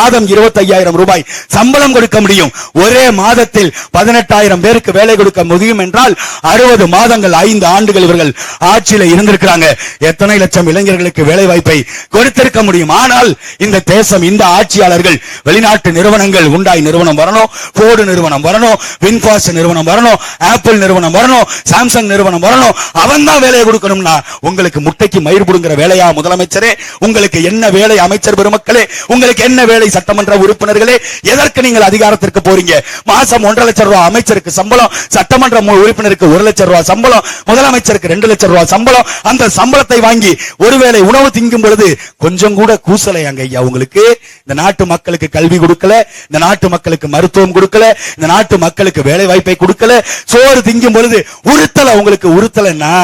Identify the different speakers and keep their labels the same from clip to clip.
Speaker 1: மாதம் 25,000 ரூபாய் சம்பளம் கொடுக்க முடியும். ஒரே மாதத்தில் 18,000 பேருக்கு வேலை கொடுக்க முடியும் என்றால் 60 மாதங்கள் 5 ஆண்டுகள் இவர்கள் ஆட்சியில இருந்திருக்கிறாங்க. எத்தனை லட்சம் இளைஞர்களுக்கு வேலை வாய்ப்பை கொடுத்திருக்க முடியும். ஆனால் இந்த தேசம், இந்த ஆட்சியாளர்கள் வெளிநாட்டு நிறுவனங்கள், உண்டாய் நிறுவனம் வரணும், போர்டு நிறுவனம் வரணும், வின்பாஸ் நிறுவனம் வரணும், ஆப்பிள் நிறுவனம் வரணும், சாம்சங் நிறுவனம் வரணும், அவன் தான் வேலையை கொடுக்கணும்னா உங்களுக்கு முட்டைக்கு மயிர் புடுங்கிற வேலையா முதலமைச்சரே? உங்களுக்கு என்ன வேலை அமைச்சர் பெருமக்களே? உங்களுக்கு என்ன வேலை சட்டமன்ற உறுப்பினர்களே? எதற்கு நீங்கள் அதிகாரத்திற்கு போறீங்க? மாசம் 1.5 லட்சம் ரூபாய் அமைச்சருக்கு சம்பளம், சட்டமன்ற உறுப்பினருக்கு 1 லட்சம் ரூபாய் சம்பளம், முதலமைச்சருக்கு 2 லட்சம் ரூபாய் சம்பளம். அந்த சம்பளத்தை வாங்கி ஒருவேளை உணவு திங்கும் பொழுது கொஞ்சம் கூட கூசலை அங்க ஐயா உங்களுக்கு. இந்த நாட்டு மக்களுக்கு கல்வி கொடுக்கல, இந்த நாட்டு மக்களுக்கு மருத்துவம் கொடுக்கல, இந்த நாட்டு மக்களுக்கு வேலை வாய்ப்பை கொடுக்கல. சோறு திங்கும் பொழுது உறுத்தல, உங்களுக்கு உறுத்தலன்னா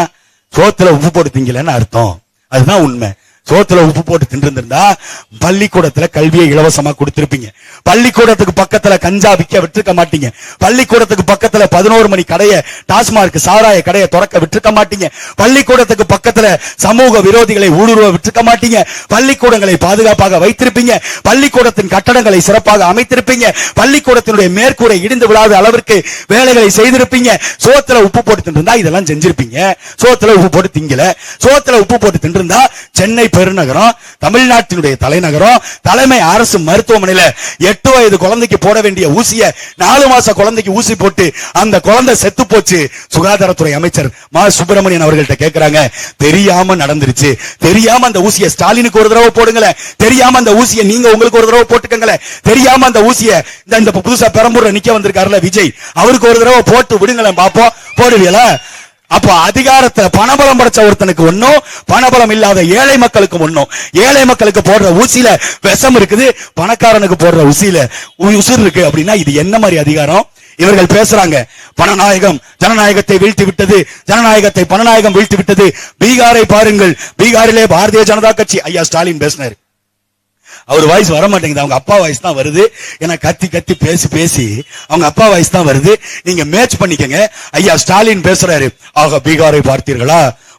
Speaker 1: சோத்துல உப்பு போட்டு திங்கலன்னு அர்த்தம். அதுதான் உண்மை. சோத்துல உப்பு போட்டு தின்றிருந்தா பள்ளிக்கூடத்துல கல்வியை இலவசமா கொடுத்திருப்பீங்க. பள்ளிக்கூடத்துக்கு பக்கத்துல கஞ்சா விற்க விட்டுருக்க மாட்டீங்க. பள்ளிக்கூடத்துக்கு பக்கத்துல 11 மணி கடையை, டாஸ்மார்க் சாராய கடையை திறக்க விட்டுருக்க மாட்டீங்க. பள்ளிக்கூடத்துக்கு பக்கத்துல சமூக விரோதிகளை ஊடுருவ விட்டுருக்க மாட்டீங்க. பள்ளிக்கூடங்களை பாதுகாப்பாக வைத்திருப்பீங்க. பள்ளிக்கூடத்தின் கட்டடங்களை சிறப்பாக அமைத்திருப்பீங்க. பள்ளிக்கூடத்தினுடைய மேற்கூரை இடிந்து விடாத அளவிற்கு வேலைகளை செய்திருப்பீங்க. சோத்துல உப்பு போட்டு தின்றிருந்தா இதெல்லாம் செஞ்சிருப்பீங்க. சோத்துல உப்பு போட்டு திங்கல. சோத்துல உப்பு போட்டு தின்றிருந்தா சென்னை பெருநகரம், தமிழ்நாட்டினுடைய தலைநகரம், தலைமை அரசு மருத்துவமனையில 8 வயது குழந்தைக்கு போட வேண்டிய ஊசிய 4 மாச குழந்தைக்கு ஊசி போட்டு அந்த குழந்தை செத்து போச்சு. சுகாதாரத்துறை அமைச்சர் மா சுப்பிரமணியன் அவர்கள்ட்ட கேட்கிறாங்க, தெரியாம நடந்துருச்சு, தெரியாம அந்த ஊசிய ஸ்டாலினுக்கு ஒரு தடவை போடுங்களே, தெரியாம அந்த ஊசிய நீங்க உங்களுக்கு ஒரு தடவை போட்டுக்கங்களே, தெரியாம அந்த ஊசிய இந்த புதுசா பெரம்பூர்ல நிக்க வந்திருக்காருல விஜய், அவருக்கு ஒரு தடவை போட்டு விடுங்களேன் பாப்போம், போடுவீங்களா? அப்ப அதிகாரத்துல பணபலம் படைச்ச ஒருத்தனுக்கு ஒண்ணும், பணபலம் இல்லாத ஏழை மக்களுக்கு ஒண்ணும். ஏழை மக்களுக்கு போடுற ஊசியில விஷம் இருக்குது, பணக்காரனுக்கு போடுற ஊசியில உசுர் இருக்கு. அப்படின்னா இது என்ன மாதிரி அதிகாரம்? இவர்கள் பேசுறாங்க, பணநாயகம் ஜனநாயகத்தை வீழ்த்தி விட்டது, ஜனநாயகத்தை பணநாயகம் வீழ்த்தி விட்டது. பீகாரை பாருங்கள், பீகாரிலே பாரதிய ஜனதா கட்சி, ஐயா ஸ்டாலின் பேசினார். அவர் வாய்ஸ் வர மாட்டேங்குது, அவங்க அப்பா வாய்ஸ் தான் வருது. ஏன்னா கத்தி கத்தி பேசி பேசி அவங்க அப்பா வாய்ஸ் தான் வருது. நீங்க மேட்ச் பண்ணிக்கங்க. ஐயா ஸ்டாலின் பேசுறாரு, ஆக பீகாரை பார்த்தீர்களா?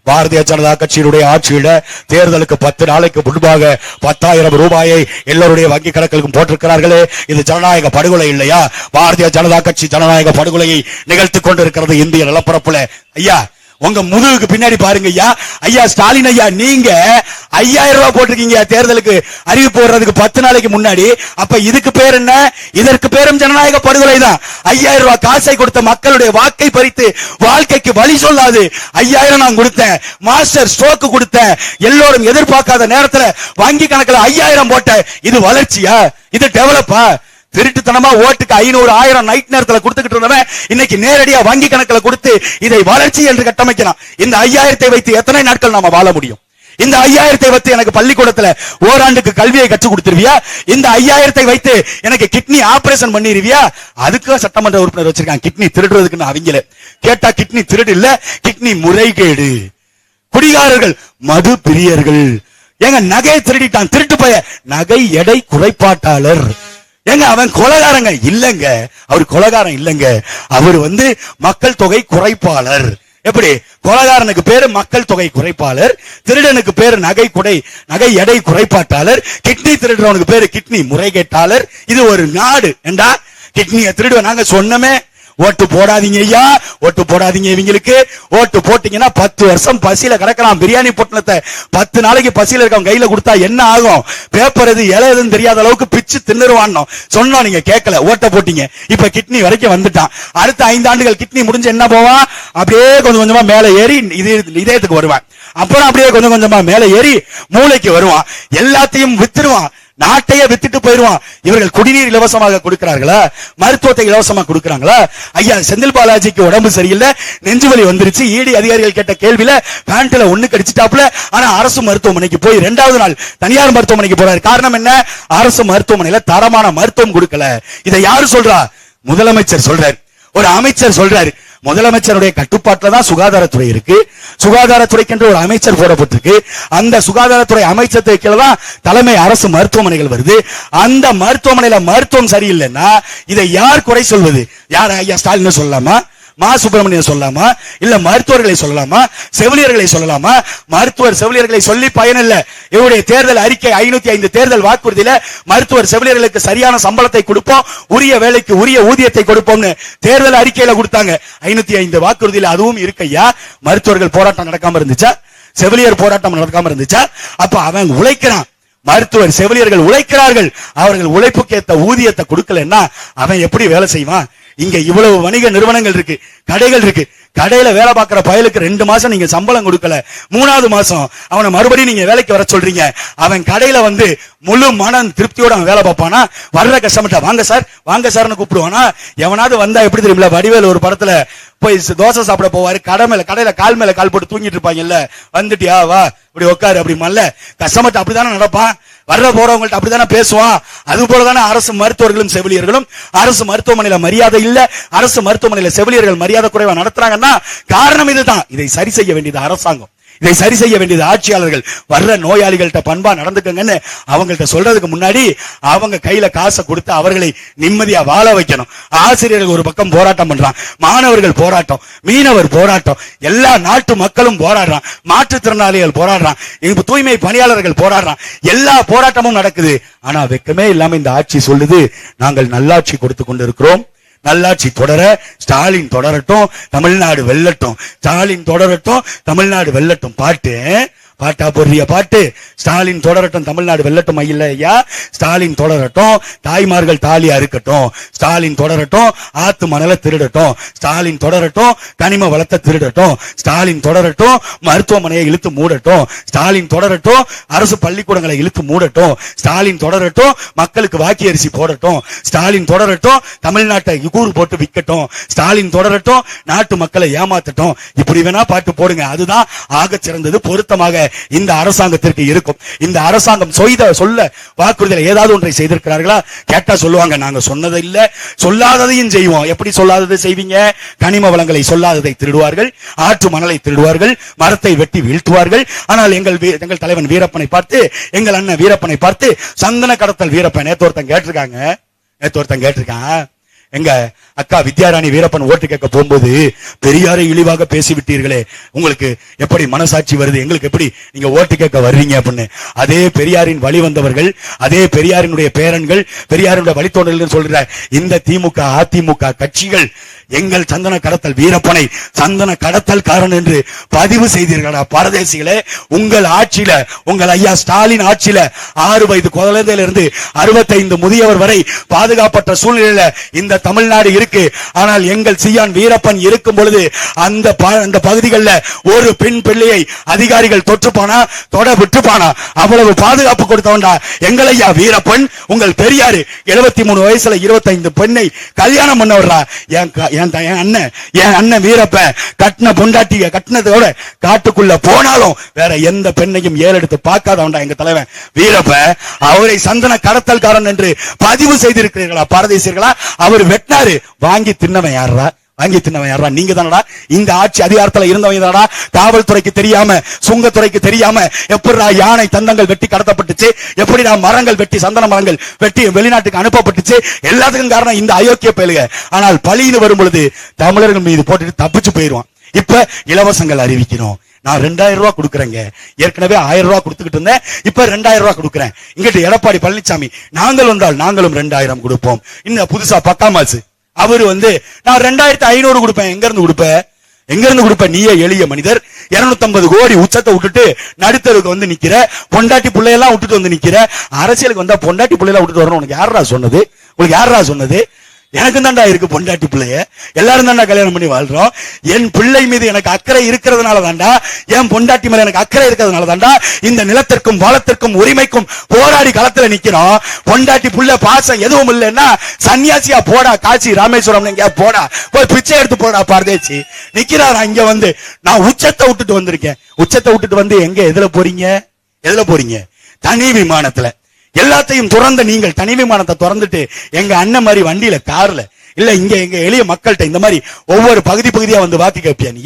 Speaker 1: பாரதிய ஜனதா கட்சியினுடைய ஆட்சியில தேர்தலுக்கு 10 நாளைக்கு முன்பாக 10,000 ரூபாயை எல்லோருடைய வங்கி கணக்கிலும் போட்டிருக்கிறார்களே, இது ஜனநாயக படுகொலை இல்லையா? பாரதிய ஜனதா கட்சி ஜனநாயக படுகொலையை நிகழ்த்தி கொண்டிருக்கிறது இந்திய நிலப்பரப்புல. ஐயா உங்க முதுகுக்கு பின்னாடி பாருங்க ஐயா, ஐயா ஸ்டாலின் ஐயா, நீங்க 5,000 ரூபாய் போட்டிருக்கீங்க தேர்தலுக்கு அறிவிப்பு போடுறதுக்கு 10 நாளைக்கு முன்னாடி. அப்ப இதுக்கு பேர் என்ன? இதற்கு பேரும் ஜனநாயக படுகொலை தான். 5,000 ரூபாய் காசை கொடுத்த மக்களுடைய வாக்கை பறித்து வாழ்க்கைக்கு வழி சொல்லாது. 5,000 நான் கொடுத்தேன், மாஸ்டர் ஸ்ட்ரோக் கொடுத்தேன், எல்லோரும் எதிர்பார்க்காத நேரத்துல வங்கி கணக்குல 5,000 போட்டேன். இது வளர்ச்சியா? இது டெவலப்பா? திருட்டுத்தனமா ஓட்டுக்கு 500 1000 நைட் நேரத்துல கொடுத்துக்கிட்டு இருந்தவன் இன்னைக்கு நேரடியா வங்கி கணக்குல கொடுத்து இதை வளர்ச்சி என்று கட்டமைக்கலாம். இந்த 5,000 வைத்து எத்தனை நாட்கள் நாம வாழ முடியும்? இந்த 5,000 வைத்து எனக்கு பள்ளிக்கூடத்துல ஓராண்டுக்கு கல்வியை கற்றுக் கொடுத்துருவியா? இந்த 5,000 வைத்து எனக்கு கிட்னி ஆபரேஷன் பண்ணிருவியா? அதுக்கு சட்டமன்ற உறுப்பினர் வச்சிருக்காங்க, கிட்னி திருடுறதுக்குன்னு. அவங்கள கேட்டா கிட்னி திருடு இல்ல, கிட்னி முறைகேடு. குடிகாரர்கள், மது பிரியர்கள். எங்க நகையை திருடிட்டான், திருட்டு போய நகை எடை குறைபாட்டாளர். ஏங்க அவன் கொலைகாரங்க இல்லங்க, அவர் கொலைகாரன் இல்லங்க, அவர் மக்கள் தொகை குறைப்பாளர். எப்படி? கொலைகாரனுக்கு பேரு மக்கள் தொகை குறைப்பாளர், திருடனுக்கு பேரு நகை எடை குறைபாட்டாளர், கிட்னி திருடுறவனுக்கு பேரு கிட்னி முறைகேட்டாளர். இது ஒரு நாடு என்றா? கிட்னியை திருடுவ நாங்க சொன்னமே. ஓட்டு போடாதீங்க ஐயா, ஓட்டு போடாதீங்க. இவங்களுக்கு ஓட்டு போட்டீங்கன்னா 10 வருஷம் பசியில கிடக்கலாம். பிரியாணி பொட்டணத்தை 10 நாளைக்கு பசியில இருக்கவங்க கையில கொடுத்தா என்ன ஆகும்? பேப்பர் எது இலையதுன்னு தெரியாத அளவுக்கு பிச்சு தின்னுருவான் சொன்னோம், நீங்க கேட்கல, ஓட்ட போட்டீங்க. இப்ப கிட்னி வரைக்கும் வந்துட்டான். அடுத்த 5 ஆண்டுகள் கிட்னி முடிஞ்சு என்ன போவான்? அப்படியே கொஞ்சம் கொஞ்சமா மேல ஏறி இதயத்துக்கு வருவான். அப்புறம் அப்படியே கொஞ்சம் கொஞ்சமா மேல ஏறி மூளைக்கு வருவான். எல்லாத்தையும் வித்துருவான், நாட்டையே வித்துட்டு போயிருவான். இவர்கள் குடிநீர் இலவசமாக கொடுக்கிறார்களா? மருத்துவத்தை இலவசமா கொடுக்கிறாங்களா? ஐயா செந்தில் பாலாஜிக்கு உடம்பு சரியில்லை, நெஞ்சு வலி வந்துருச்சு. ஈடி அதிகாரிகள் கேட்ட கேள்வியில பேண்ட்ல ஒண்ணு கடிச்சிட்டாப்ல. ஆனா அரசு மருத்துவமனைக்கு போய் 2வது நாள் தனியார் மருத்துவமனைக்கு போறாரு. காரணம் என்ன? அரசு மருத்துவமனையில தரமான மருத்துவம் கொடுக்கல. இதை யாரு சொல்றா? முதலமைச்சர் சொல்றாரு, ஒரு அமைச்சர் சொல்றாரு. முதலமைச்சருடைய கட்டுப்பாட்டுல தான் சுகாதாரத்துறை இருக்கு. சுகாதாரத்துறைக்கு என்று ஒரு அமைச்சர் போடப்பட்டிருக்கு. அந்த சுகாதாரத்துறை அமைச்சருக்கு கீழே தான் தலைமை அரசு மருத்துவமனைகள் வருது. அந்த மருத்துவமனையில மருத்துவம் சரியில்லைன்னா இதை யார் குறை சொல்வது? யார்? ஐயா ஸ்டாலின் சொல்லலாமா? மா சுப்பிரமணியன் சொல்லலாமா, இல்ல மருத்துவர்களை சொல்லலாமா, செவிலியர்களை சொல்லலாமா? மருத்துவர் செவிலியர்களை சொல்லி பயனில்ல. இவருடைய தேர்தல் அறிக்கை 505 தேர்தல் வாக்குறுதியில மருத்துவர் செவிலியர்களுக்கு சரியான சம்பளத்தை கொடுப்போம், உரிய வேலைக்கு உரிய ஊதியத்தை கொடுப்போம்னு தேர்தல் அறிக்கையில கொடுத்தாங்க. 505 வாக்குறுதியில அதுவும் இருக்கையா? மருத்துவர்கள் போராட்டம் நடக்காம இருந்துச்சா? செவிலியர் போராட்டம் நடக்காம இருந்துச்சா? அப்ப அவன் உழைக்கிறான், மருத்துவர் செவிலியர்கள் உழைக்கிறார்கள், அவர்கள் உழைப்புக்கு ஏத்த ஊதியத்தை கொடுக்கலன்னா அவன் எப்படி வேலை செய்வான்? இங்க இவ்வளவு வணிக நிறுவனங்கள் இருக்கு, கடைகள் இருக்கு. கடையில வேலை பார்க்கிற பயலுக்கு 2 மாசம் நீங்க சம்பளம் கொடுக்கல, 3வது மாசம் அவனை மறுபடியும் நீங்க வேலைக்கு வர சொல்றீங்க. அவன் கடையில முழு மன திருப்தியோட அவன் வேலை பார்ப்பானா? வர்ற கஸ்டமர்ட்ட வாங்க சார் வாங்க சார்னு கூப்பிடுவானா? எவனாவது வந்தா எப்படி தெரியுமில்ல, வடிவேல் ஒரு படத்துல போய் தோசை சாப்பிட போவாரு, கடையில கால் மேல கால் போட்டு தூங்கிட்டு இருப்பாங்கல்ல, வந்துட்டியா வா இப்படி உட்காரு அப்படிமால கஸ்டமர்ட்ட அப்படித்தானே நடப்பான், வர்ற போறவங்கள்ட்ட அப்படித்தானே பேசுவான். அது போலதானே அரசு மருத்துவர்களும் செவிலியர்களும். அரசு மருத்துவமனையில மரியாதை இல்ல, அரசு மருத்துவமனையில செவிலியர்கள் மரியாதை குறைவா நடத்துறாங்கன்னா காரணம் இதுதான். இதை சரி செய்ய வேண்டியது அரசாங்கம், இதை சரி செய்ய வேண்டியது ஆட்சியாளர்கள். வர்ற நோயாளிகள்கிட்ட பண்பா நடந்துக்கங்கன்னு அவங்கள்ட்ட சொல்றதுக்கு முன்னாடி அவங்க கையில காசை கொடுத்து அவர்களை நிம்மதியா வாழ வைக்கணும். ஆசிரியர்கள் ஒரு பக்கம் போராட்டம் பண்றான், மாணவர்கள் போராட்டம், மீனவர் போராட்டம், எல்லா நாட்டு மக்களும் போராடுறான், மாற்றுத்திறனாளிகள் போராடுறான், தூய்மை பணியாளர்கள் போராடுறான், எல்லா போராட்டமும் நடக்குது. ஆனா வெக்கமே இல்லாம இந்த ஆட்சி சொல்லுது நாங்கள் நல்லாட்சி கொடுத்து கொண்டிருக்கிறோம், நல்லாட்சி தொடர, ஸ்டாலின் தொடரட்டும், தமிழ்நாடு வெல்லட்டும், ஸ்டாலின் தொடரட்டும், தமிழ்நாடு வெல்லட்டும். பாட்டா போடுறிய பாட்டு, ஸ்டாலின் தொடரட்டும் தமிழ்நாடு வெல்லட்டும் ஐயா, ஸ்டாலின் தொடரட்டும், தாய்மார்கள் தாலி அறுக்கட்டும், ஸ்டாலின் தொடரட்டும், ஆத்து மணல திருடட்டும், ஸ்டாலின் தொடரட்டும், கனிம வளத்தை திருடட்டும், ஸ்டாலின் தொடரட்டும், மருத்துவமனையை இழுத்து மூடட்டும், ஸ்டாலின் தொடரட்டும், அரசு பள்ளிக்கூடங்களை இழுத்து மூடட்டும், ஸ்டாலின் தொடரட்டும், மக்களுக்கு வாக்கி அரிசி போடட்டும், ஸ்டாலின் தொடரட்டும், தமிழ்நாட்டை கூறு போட்டு விற்கட்டும், ஸ்டாலின் தொடரட்டும், நாட்டு மக்களை ஏமாத்தட்டும். இப்படி வேணா பாட்டு போடுங்க, அதுதான் ஆக சிறந்தது, பொருத்தமாக இந்த அரசாங்கத்திற்கு இருக்கும். இந்த அரசாங்கம் சொல்ல வாக்குறுதியில் ஏதாவது ஒன்றை செய்திருக்கிறார்களா கேட்டா சொல்லுவாங்க நாங்க சொன்னதை இல்ல, சொல்லாததையும் செய்வோம். எப்படி சொல்லாததை செய்வீங்க? கனிம வளங்களை சொல்லாததை திருடுவார்கள், ஆற்று மணலை திருடுவார்கள், மரத்தை வெட்டி வீழ்த்துவார்கள். ஆனால் எங்கள் தலைவன் வீரப்பனை பார்த்து, எங்கள் அண்ணன் வீரப்பனை பார்த்து சந்தன கடத்தல் வீரப்பன் நேத்தோர்த்தன் கேட்டிருக்கான். எங்க அக்கா வித்யாராணி வீரப்பன் ஓட்டு கேட்க போகும்போது பெரியாரை இழிவாக பேசிவிட்டீர்களே, உங்களுக்கு எப்படி மனசாட்சி வருது, எங்களுக்கு எப்படி நீங்க ஓட்டு கேட்க வர்றீங்க அப்படின்னு. அதே பெரியாரின் வழி வந்தவர்கள், அதே பெரியாரினுடைய பேரன்கள், பெரியாரினுடைய வழித்தோன்றல்கள் சொல்ற இந்த திமுக அதிமுக கட்சிகள் எங்கள் சந்தன கடத்தல் வீரப்பனை சந்தன கடத்தல் காரன் என்று பதிவு செய்தீர்களா? பரதேசிகளே, உங்கள் ஆட்சியில, உங்கள் ஐயா ஸ்டாலின் ஆட்சியில 6 வயது குழந்தையிலிருந்து 65 முதியவர் வரை பாதுகாப்பற்ற சூழ்நிலையில இந்த தமிழ்நாடு இருக்கு. ஆனால் எங்கள் சியான் வீரப்பன் இருக்கும் பொழுது அந்த பகுதிகளில் ஒரு பெண் பிள்ளையை அதிகாரிகள் தொற்றுப்பானா, தொட விட்டுப்பானா? அவ்வளவு பாதுகாப்பு கொடுத்தவன்டா எங்கள் ஐயா வீரப்பன். உங்கள் பெரியாரு 73 வயசுல 25 பெண்ணை கல்யாணம் பண்ணவர்றா. என் அண்ணன் வீரப்ப கட்டின பொண்டாட்டிய கட்டினதோட காட்டுக்குள்ள போனாலும் வேற எந்த பெண்ணையும் ஏறெடுத்து பார்க்காதவன்டா எங்க தலைவன் வீரப்ப. அவரை சந்தன கடத்தல்காரன் என்று பதிவு செய்திருக்கிறீர்களா பரதேசியர்களா? அவர் வெட்டினாரு, வாங்கி தின்னவன் யாரா? நீங்க தானடா இந்த ஆட்சி அதிகாரத்துல இருந்தவங்க தானடா. காவல்துறைக்கு தெரியாம, சுங்கத்துறைக்கு தெரியாம எப்படிடா யானை தந்தங்கள் வெட்டி கடத்தப்பட்டுச்சு, எப்படிடா மரங்கள் வெட்டி, சந்தன மரங்கள் வெட்டி வெளிநாட்டுக்கு அனுப்பப்பட்டுச்சு? எல்லாத்துக்கும் காரணம் இந்த அயோக்கிய பயலுக. ஆனால் பழின்னு வரும் பொழுது தமிழர்கள் மீது போட்டுட்டு தப்பிச்சு போயிருவான். இப்ப இலவசங்கள் அறிவிக்கணும், நான் 2000 ரூபாய் கொடுக்குறேங்க, ஏற்கனவே 1000 ரூபாய் கொடுத்துக்கிட்டு இருந்தேன், இப்ப 2000 ரூபாய் கொடுக்குறேன். இங்கிட்டு எடப்பாடி பழனிசாமி நாங்கள் வந்தால் நாங்களும் 2000 கொடுப்போம். இன்னும் புதுசா 10ஆம் மாசு அவரு நான் 2500 கொடுப்பேன். எங்க இருந்து கொடுப்ப? நீயே எளிய மனிதர், 250 கோடி உச்சத்தை விட்டுட்டு நடுத்தருக்கு நிக்கிற, பொண்டாட்டி பிள்ளையெல்லாம் விட்டுட்டு நிக்கிற. அரசியலுக்கு வந்தா பொண்டாட்டி பிள்ளையெல்லாம் விட்டுட்டு வரணும் உனக்கு யாரா சொன்னது? எனக்கு தாண்டா இருக்கு பொண்டாட்டி பிள்ளைய, எல்லாரும் தாண்டா கல்யாணம் பண்ணி வாழ்றோம். என் பிள்ளை மீது எனக்கு அக்கறை இருக்கிறதுனால தாண்டா, என் பொண்டாட்டி மேல எனக்கு அக்கறை இருக்கிறதுனால தாண்டா இந்த நிலத்திற்கும் வளத்திற்கும் உரிமைக்கும் போராடி களத்துல நிக்கிறோம். பொண்டாட்டி புள்ள பாசம் எதுவும் இல்லைன்னா சன்னியாசியா போடா, காசி ராமேஸ்வரம் எங்கயா போடா, போய் பிச்சை எடுத்து போடா. பரதேசி நிக்கிறாரா இங்க நான் உச்சத்தை விட்டுட்டு வந்திருக்கேன். உச்சத்தை விட்டுட்டு எங்க எதுல போறீங்க? தனி விமானத்துல எல்லாத்தையும் துறந்த நீங்கள் தனி விமானத்தை திறந்துட்டு எங்க அண்ணன் மாதிரி வண்டியில, கார்ல இல்ல, இங்க எங்க எளிய மக்கள்கிட்ட இந்த மாதிரி ஒவ்வொரு பகுதியா வாக்கு கேட்பியா? நீ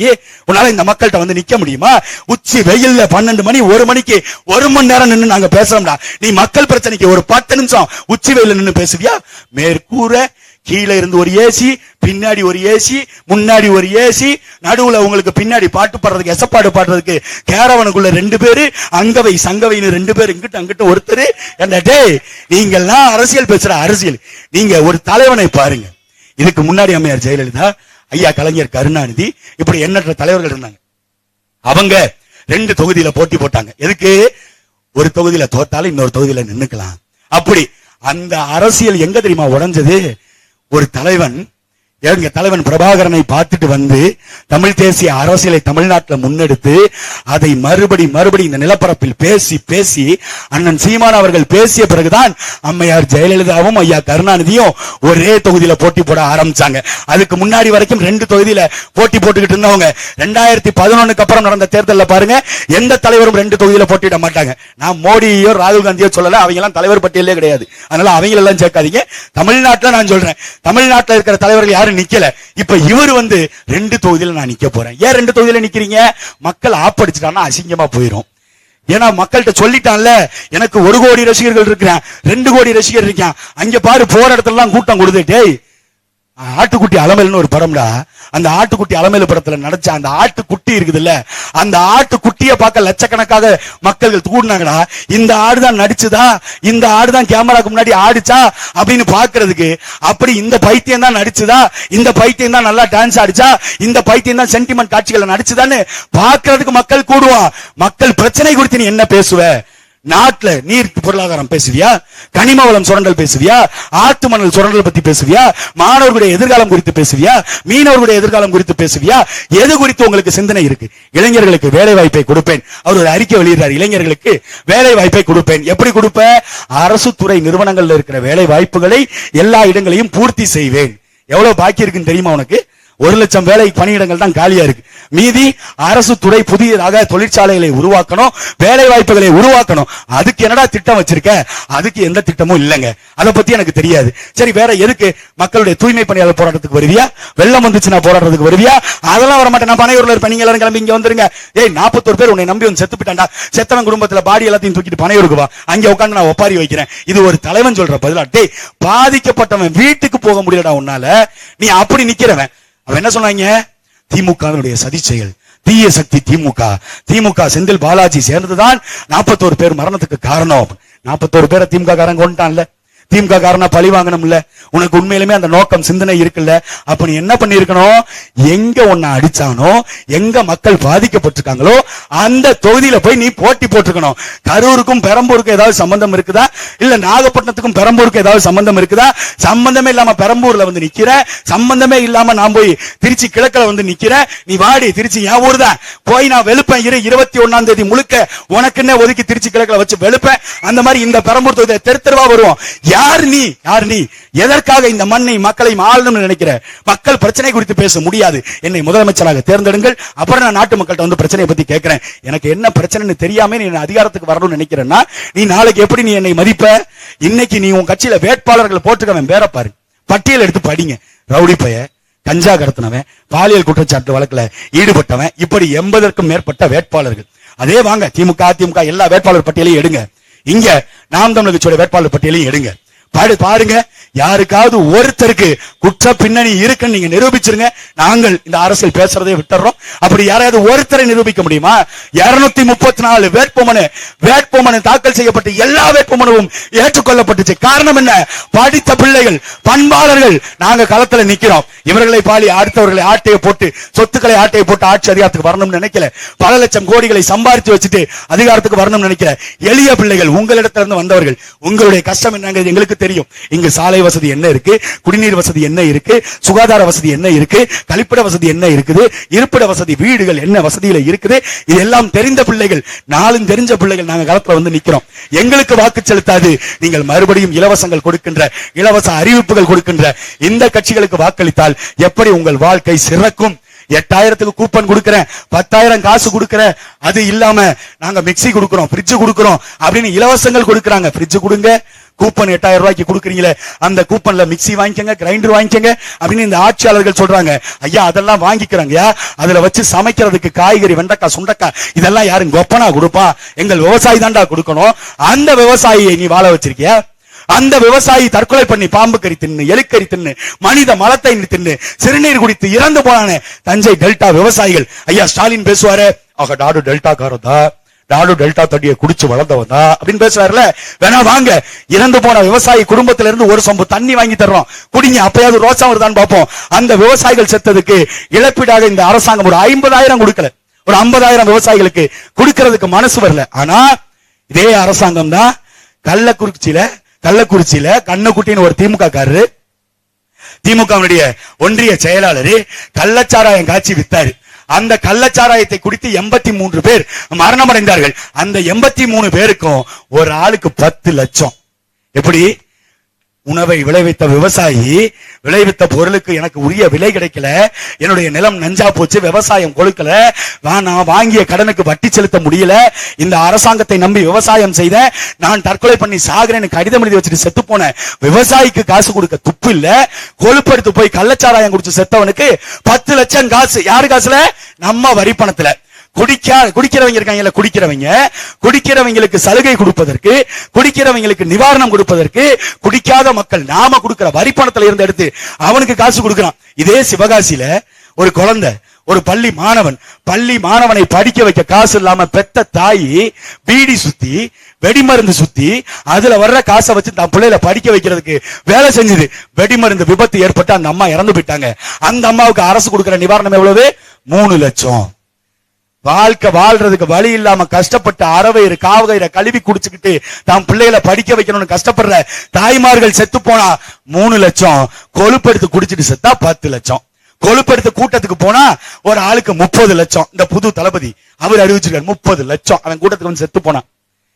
Speaker 1: உன்னால இந்த மக்கள்கிட்ட நிக்க முடியுமா? உச்சி வெயில்ல 12 மணி 1 மணிக்கு 1 மணி நேரம் நின்று நாங்க பேசுறோம்டா. நீ மக்கள் பிரச்சனைக்கு ஒரு 10 நிமிஷம் உச்சி வெயில நின்று பேசுவியா? மேற்கூரை கீழே இருந்து ஒரு ஏசி, பின்னாடி ஒரு ஏசி, முன்னாடி ஒரு ஏசி, நடுவுல உங்களுக்கு பின்னாடி பாட்டு பாடுறதுக்கு எசப்பாடு பாடுறதுக்கு கேரவனுக்குள்ள 2 பேரு, அங்கவை சங்கவைன்னு 2 பேர், இங்கிட்ட அங்கிட்ட ஒருத்தர். நீங்கெல்லாம் அரசியல் பேசுற அரசியல். நீங்க ஒரு தலைவனை பாருங்க. இதுக்கு முன்னாடி அம்மையார் ஜெயலலிதா, ஐயா கலைஞர் கருணாநிதி, இப்படி எண்ணற்ற தலைவர்கள் இருந்தாங்க. அவங்க 2 தொகுதியில போட்டி போட்டாங்க. எதுக்கு? ஒரு தொகுதியில தோத்தாலும் இன்னொரு தொகுதியில நின்னுக்கலாம். அப்படி அந்த அரசியல் எங்க தெரியுமா உடைஞ்சது? ஒரு தலைவன், எங்க தலைவன் பிரபாகரனை பார்த்துட்டு வந்து தமிழ் தேசிய அரசியலை தமிழ்நாட்டில் முன்னெடுத்து அதை மறுபடி இந்த நிலப்பரப்பில் பேசி பேசி அண்ணன் சீமான் அவர்கள் பேசிய பிறகுதான் அம்மையார் ஜெயலலிதாவும் ஐயா கருணாநிதியும் ஒரே தொகுதியில போட்டி போட ஆரம்பிச்சாங்க. அதுக்கு முன்னாடி வரைக்கும் 2 தொகுதியில போட்டி போட்டுக்கிட்டு இருந்தவங்க 2011க்கு அப்புறம் நடந்த தேர்தலில் பாருங்க, எந்த தலைவரும் 2 தொகுதியில போட்டியிட மாட்டாங்க. நான் மோடியோ ராகுல் காந்தியோ சொல்லல, அவங்க எல்லாம் தலைவர் பட்டியலே கிடையாது. அதனால அவங்க எல்லாம் சேர்க்காதீங்க. தமிழ்நாட்டில் நான் சொல்றேன், தமிழ்நாட்டில் இருக்கிற தலைவர்கள் யாரும் நிக்கல. இப்ப இவர் வந்து 2 தொகுதியில நான் நிக்க போறேன். ஏன் 2 தொகுதியில நிக்கிறீங்க? மக்கள் ஆப்படிச்சுட்டான்னா அசிங்கமா போயிடும். ஏன்னா மக்கள்கிட்ட சொல்லிட்டான்ல, எனக்கு 1 கோடி ரசிகர்கள் இருக்கிறான், 2 கோடி ரசிகர் இருக்கான். அங்க பாரு, போற இடத்துல எல்லாம் கூட்டம் கொடுத்துட்டே. ஆட்டுக்குட்டி அலமேல்னு ஒரு படம்டா. அந்த ஆட்டுக்குட்டி அலமேலு படத்துல நடிச்ச அந்த ஆட்டுக்குட்டி இருக்குதுல்ல, அந்த ஆட்டுக்குட்டியை பார்க்க லட்சக்கணக்காக மக்கள் கூடினாங்கடா. இந்த ஆடுதான் நடிச்சுதா, இந்த ஆடுதான் கேமராக்கு முன்னாடி ஆடிச்சா அப்படின்னு பாக்குறதுக்கு. அப்படி இந்த பைத்தியம் தான் நடிச்சுதா, இந்த பைத்தியம் தான் நல்லா டான்ஸ் ஆடிச்சா, இந்த பைத்தியம் தான் சென்டிமெண்ட் காட்சிகளை நடிச்சுதான்னு பாக்குறதுக்கு மக்கள் கூடுவான். மக்கள் பிரச்சனை குறித்து நீ என்ன பேசுவ? நாட்டுல நீர் பொருளாதாரம் பேசுவியா? கனிம வளம் சுரண்டல் பேசுவியா? ஆத்து மணல் சுரண்டல் பத்தி பேசுவியா? மாணவர்களுடைய எதிர்காலம் குறித்து பேசுவியா? மீனவர்களுடைய எதிர்காலம் குறித்து பேசுவியா? எது குறித்து உங்களுக்கு சிந்தனை இருக்கு? இளைஞர்களுக்கு வேலை வாய்ப்பை கொடுப்பேன். அவர் ஒரு அறிக்கை வெளியிடுறார், இளைஞர்களுக்கு வேலை வாய்ப்பை கொடுப்பேன். எப்படி கொடுப்ப? அரசு துறை நிறுவனங்கள்ல இருக்கிற வேலை வாய்ப்புகளை எல்லா இடங்களையும் பூர்த்தி செய்வேன். எவ்வளவு பாக்கி இருக்குன்னு தெரியுமா உனக்கு? 1,00,000 வேலை பணியிடங்கள் தான் காலியா இருக்கு. மீதி அரசு துறை புதியதாக தொழிற்சாலைகளை உருவாக்கணும், வேலை வாய்ப்புகளை உருவாக்கணும். அதுக்கு என்னடா திட்டம் வச்சிருக்க? அதுக்கு எந்த திட்டமும் இல்லைங்க. அதை பத்தி எனக்கு தெரியாது. சரி, வேற எதுக்கு? மக்களுடைய தூய்மை பணியாளர் போராட்டத்துக்கு வருவியா? வெள்ளம் வந்துச்சுன்னா போராட்டத்துக்கு வருவியா? அதெல்லாம் வர மாட்டேன். நான் பனையூர்ல இருப்பேன், நீங்க எல்லாரும் கிளம்பி இங்க வந்துருங்க. 41 பேர் உன்னை நம்பி வந்து செத்து போயிட்டாண்டா. செத்தவன் குடும்பத்துல பாடி எல்லாத்தையும் தூக்கிட்டு பனையூருக்கு வா, அங்க உட்காந்து நான் ஒப்பாரி வைக்கிறேன். இது ஒரு தலைவன் சொல்ற பதிலா? பாதிக்கப்பட்டவன் வீட்டுக்கு போக முடியலடா உன்னால, நீ அப்படி நிக்கிறவன். அவன் என்ன சொன்னாங்க? திமுகவினுடைய சதி செயல், தீய சக்தி திமுக செந்தில் பாலாஜி சேர்ந்ததுதான் 41 பேர் மரணத்துக்கு காரணம். 41 பேரை திமுக காரங்க கொண்டான்ல, திமுக காரனா பழி வாங்கணும் இல்ல? உனக்கு உண்மையிலுமே அந்த நோக்கம் சிந்தனை இருக்குல்ல? அப்ப நீ என்ன பண்ணிருக்கணும்? எங்க உன்னை அடிச்சானோ, எங்க மக்கள் பாதிக்கப்பட்டிருக்காங்களோ அந்த தொகுதியில போய் நீ போட்டி போட்டிருக்கணும். கரூருக்கும் பெரம்பூருக்கும் ஏதாவது சம்பந்தம் இருக்குதா? இல்ல நாகப்பட்டினத்துக்கும் பெரம்பூருக்கும் ஏதாவது சம்பந்தம் இருக்குதா? சம்பந்தமே இல்லாம பெரம்பூர்ல வந்து நிக்கிற, சம்பந்தமே இல்லாம நான் போய் திருச்சி கிழக்குல வந்து நிக்கிற. நீ வாடி, திருச்சி என் ஊர் தான், போய் நான் வெளுப்பேன். 21ஆம் தேதி முழுக்க உனக்குன்னே ஒதுக்கி திருச்சி கிழக்குல வச்சு வெளுப்பேன். அந்த மாதிரி இந்த பெரம்பூர் தொகுதியை தெருவா வருவோம். யார் நீ? எதற்காக இந்த மண்ணை மக்களை ஆளணும்னு நினைக்கிற? மக்கள் பிரச்சனை குறித்து பேச முடியாது. என்னை முதலமைச்சராக தேர்ந்தெடுங்கள், அப்புறம் நான் நாட்டு மக்கள்கிட்ட வந்து பிரச்சனையை பத்தி கேட்கிறேன். எனக்கு என்ன பிரச்சனைன்னு தெரியாம நீ அதிகாரத்துக்கு வரணும்னு நினைக்கிறேன்னா நீ நாளைக்கு எப்படி நீ என்னை மதிப்ப? இன்னைக்கு நீ உன் கட்சியில வேட்பாளர்கள் போட்டுக்கவன் பேர பாரு, பட்டியல் எடுத்து படிங்க. ரவுடி பைய, கஞ்சா கடத்தினவன், பாலியல் குற்றச்சாட்டு வழக்குல ஈடுபட்டவன், இப்படி 80க்கும் மேற்பட்ட வேட்பாளர்கள். அதே வாங்க, திமுக அதிமுக எல்லா வேட்பாளர் பட்டியலையும் எடுங்க. இங்க நாம் தமிழர் கட்சியோட வேட்பாளர் பட்டியலையும் எடுங்க. பாருங்க, யாருக்காவது ஒருத்தருக்கு குற்ற பின்னணி இருக்குன்னு நீங்க நிரூபிச்சிருங்க. நாங்கள் இந்த அரசியல் பேசுறதை விட்டுறோம். அப்படி யாராவது ஒருத்தரை நிரூபிக்க முடியுமா? 234 வேட்புமனு தாக்கல் செய்யப்பட்டு எல்லா வேட்புமனுவும் ஏற்றுக்கொள்ளப்பட்டுச்சு. காரணம் என்ன? படித்த பிள்ளைகள், பண்பாளர்கள். நாங்க களத்துல நிக்கிறோம். இவர்களை பாலி அடுத்தவர்களை ஆட்டையை போட்டு, சொத்துக்களை ஆட்டையை போட்டு ஆட்சி அதிகாரத்துக்கு வரணும்னு நினைக்கல. பல லட்சம் கோடிகளை சம்பாதித்து வச்சுட்டு அதிகாரத்துக்கு வரணும்னு நினைக்கல. எளிய பிள்ளைகள், உங்களிடத்திலிருந்து வந்தவர்கள். உங்களுடைய கஷ்டம் என்னங்கிறது எங்களுக்கு தெரியும். இங்கு சாலை வசதி என்ன இருக்கு, குடிநீர் வசதி என்ன இருக்கு, சுகாதார வசதி என்ன இருக்கு, கழிப்பிட வசதி என்ன இருக்குது, இருப்பிட வசதி, வீடுகள் என்ன வசதியில இருக்குது, இதெல்லாம் தெரிந்த பிள்ளைகள், நாளும் தெரிஞ்ச பிள்ளைகள். நாங்க களத்துல வந்து நிக்கிறோம். எங்களுக்கு வாக்கு செலுத்தாது நீங்கள் மறுபடியும் இலவசங்கள் கொடுக்கின்ற, இலவச அறிவிப்புகள் கொடுக்கின்ற இந்த கட்சிகளுக்கு வாக்களித்தால் எப்படி உங்கள் வாழ்க்கை சிறக்கும்? 8000க்கு கூப்பன் கொடுக்கிறேன், 10,000 காசு கொடுக்கிறேன், அது இல்லாம நாங்க மிக்சி கொடுக்கிறோம், ஃப்ரிட்ஜ் கொடுக்கிறோம் அப்படின்னு இலவசங்கள் கொடுக்கறாங்க. ஃப்ரிட்ஜ் கொடுங்க, கூப்பன் 8000 ரூபாய்க்கு கொடுக்குறீங்களே, அந்த கூப்பன்ல மிக்சி வாங்கிக்கங்க, கிரைண்டர் வாங்கிக்கங்க அப்படின்னு இந்த ஆட்சியாளர்கள் சொல்றாங்க. ஐயா, அதெல்லாம் வாங்கிக்கிறாங்க. அதுல வச்சு சமைக்கிறதுக்கு காய்கறி, வெண்டைக்காய், சுண்டைக்காய் இதெல்லாம் யாரும் கொப்பனா கொடுப்பா? எங்கள் விவசாயி தாண்டா கொடுக்கணும். அந்த விவசாயியை நீ வாழ வச்சிருக்கியா? அந்த விவசாயி தற்கொலை பண்ணி பாம்பு கறி தின்னு, எலிக்கறி தின்னு, மனித மலத்தை தின்னு, சிறுநீர் குடித்து இறந்து போனானே தஞ்சை டெல்டா விவசாயிகள். ஐயா ஸ்டாலின் பேசுவாரு, ஆக நாடு டெல்டா காரதா, நாடு டெல்டா தண்ணியை குடிச்சு வளர்ந்தவன் அப்படின்னு பேசுறாருல. வேணா வாங்க, இறந்து போன விவசாயி குடும்பத்தில இருந்து ஒரு சொம்பு தண்ணி வாங்கி தர்றோம், குடிங்க, அப்பயாவது ரோசம் வருதான்னு பார்ப்போம். அந்த விவசாயிகள் செத்ததுக்கு இழப்பீடாக இந்த அரசாங்கம் ஒரு 50,000 கொடுக்கல, ஒரு 50,000 விவசாயிகளுக்கு கொடுக்கிறதுக்கு மனசு வரல. ஆனா இதே அரசாங்கம் தான் கள்ளக்குறிச்சியில கண்ணக்குட்டின்னு ஒரு திமுக காரரு, திமுக ஒன்றிய செயலாளர் கள்ளச்சாராயம் காட்சி வித்தாரு. அந்த கள்ளச்சாராயத்தை குடித்து 83 பேர் மரணம் அடைந்தார்கள். அந்த 83 பேருக்கும் ஒரு ஆளுக்கு 10 லட்சம். எப்படி? உணவை விளைவித்த விவசாயி விளைவித்த பொருளுக்கு எனக்கு உரிய விலை கிடைக்கல, என்னுடைய நிலம் நஞ்சா போச்சு, விவசாயம் கொழுக்கல, நான் வாங்கிய கடனுக்கு வட்டி செலுத்த முடியல, இந்த அரசாங்கத்தை நம்பி விவசாயம் செய்த, நான் தற்கொலை பண்ணி சாகுறேன்னு கடிதம் எழுதி வச்சுட்டு செத்து போன விவசாயிக்கு காசு கொடுக்க துப்பு இல்ல, கொழுப்படுத்து போய் கள்ளச்சாராயம் குடிச்சு செத்தவனுக்கு 10 லட்சம் காசு. யாரு காசுல? நம்ம வரி பணத்துல. குடிக்கிறவங்க இருக்காங்கல்ல, குடிக்கிறவங்களுக்கு சலுகை கொடுப்பதற்கு, குடிக்கிறவங்களுக்கு நிவாரணம் கொடுப்பதற்கு குடிக்காத மக்கள் நாம கொடுக்கிற வரி பணத்துல இருந்து எடுத்து அவனுக்கு காசு கொடுக்கிறான். இதே சிவகாசியில ஒரு குழந்தை, ஒரு பள்ளி மாணவனை படிக்க வைக்க காசு இல்லாம பெத்த தாயி பீடி சுத்தி, வெடிமருந்து சுத்தி, அதுல வர்ற காசை வச்சு தான் பிள்ளைல படிக்க வைக்கிறதுக்கு வேலை செஞ்சது. வெடிமருந்து விபத்து ஏற்பட்டு அந்த அம்மா இறந்து போயிட்டாங்க. அந்த அம்மாவுக்கு அரசு கொடுக்கிற நிவாரணம் எவ்வளவு? 3 லட்சம். வாழ்க்கை வாழ்றதுக்கு வழி இல்லாம கஷ்டப்பட்டு அறவயிறு காவகயிற கழுவி குடிச்சுக்கிட்டு தான் பிள்ளைகளை படிக்க வைக்கணும்னு கஷ்டப்படுற தாய்மார்கள் செத்து போனா 3 லட்சம். கொழுப்பெடுத்து குடிச்சிட்டு செத்தா 10 லட்சம். கொழுப்பெடுத்து கூட்டத்துக்கு போனா ஒரு ஆளுக்கு 30 லட்சம். இந்த புது தளபதி அவர் அறிவிச்சிருக்காரு 30 லட்சம் அவன் கூட்டத்துக்கு வந்து செத்து போனா.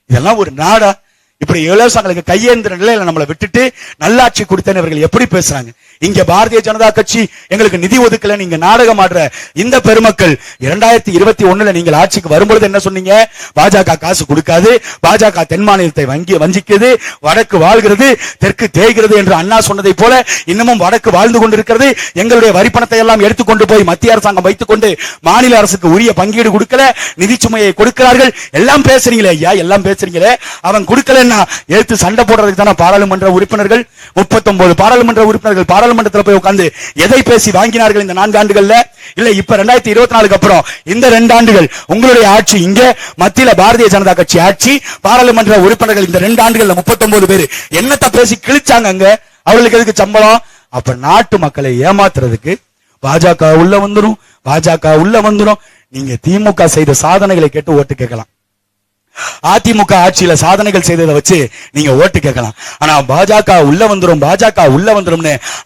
Speaker 1: இதெல்லாம் ஒரு நாடா? இப்படி இலவசங்களுக்கு கையேந்திர நிலையில நம்மளை விட்டுட்டு நல்லாட்சி கொடுத்தவர்கள் எப்படி பேசுறாங்க? இங்க பாரதிய ஜனதா கட்சி எங்களுக்கு நிதி ஒதுக்கல, நீங்க நாடகம் ஆடுற இந்த பெருமக்கள் 2021 நீங்கள் ஆட்சிக்கு வரும்பொழுது என்ன சொன்னீங்க? பாஜக காசு கொடுக்காது, பாஜக தென் மாநிலத்தை வஞ்சிக்கிறது, வடக்கு வாழ்கிறது, தெற்கு தேய்கிறது என்று அண்ணா சொன்னதை போல இன்னமும் வடக்கு வாழ்ந்து கொண்டிருக்கிறது. எங்களுடைய வரி பணத்தை எல்லாம் எடுத்துக்கொண்டு போய் மத்திய அரசாங்கம் வைத்துக் கொண்டு மாநில அரசுக்கு உரிய பங்கீடு கொடுக்கல, நிதி சுமையை கொடுக்கிறார்கள். எல்லாம் பேசுறீங்களே ஐயா, எல்லாம் பேசுறீங்களே. அவன் கொடுக்கல எடுத்து சண்டை போடுறதுக்கு தானே பாராளுமன்ற உறுப்பினர்கள், 39 பாராளுமன்ற உறுப்பினர்கள் பாராளுமன்றத்தில் போய் உட்கார்ந்து எதை பேசி வாங்கினார்கள் இந்த 4 ஆண்டுகள்ல? இல்ல இப்ப 2024 அப்புறம் இந்த 2 ஆண்டுகள் உங்களுடைய ஆட்சி, இங்க மத்தியில பாரதிய ஜனதா கட்சி ஆட்சி, பாராளுமன்ற உறுப்பினர்கள் இந்த 2 ஆண்டுகள்ல 39 பேர் என்னத்த பேசி கிழிச்சாங்க அங்க? அவர்களுக்கு எதுக்கு சம்பளம்? அப்ப நாட்டு மக்களை ஏமாத்துறதுக்கு பாஜக உள்ள வந்துரும். நீங்க திமுக செய்த சாதனைகளை கேட்டு ஓட்டு கேட்கலாம், அதிமுக ஆட்சியில சாதனைகள் செய்ததை வச்சு நீங்க ஓட்டு கேட்கலாம். ஆனா பாஜக உள்ள வந்துரும்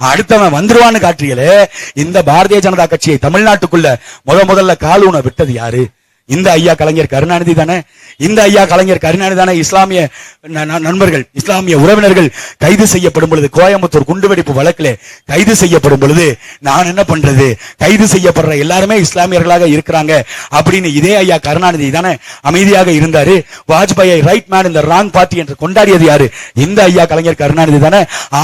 Speaker 1: அடுத்தவன் வந்துருவான்னு காட்டுறீங்களே. இந்த பாரதிய ஜனதா கட்சியை தமிழ்நாட்டுக்குள்ள முதல்ல காலூன விட்டது யாரு? இந்த ஐயா கலைஞர் கருணாநிதி தானே. இஸ்லாமிய நண்பர்கள், இஸ்லாமிய உறவினர்கள் கைது செய்யப்படும் பொழுது, கோயம்புத்தூர் குண்டுவெடிப்பு வழக்கிலே கைது செய்யப்படும் பொழுது நான் என்ன பண்றது, கைது செய்யப்படுற எல்லாருமே இஸ்லாமியர்களாக இருக்கிறாங்க அப்படின்னு இதே ஐயா கருணாநிதி தானே அமைதியாக இருந்தாரு. வாஜ்பாயை ரைட் மேன் இந்த ராங் பார்ட்டி என்று கொண்டாடியது யாரு? இந்த ஐயா கலைஞர் கருணாநிதி தானே.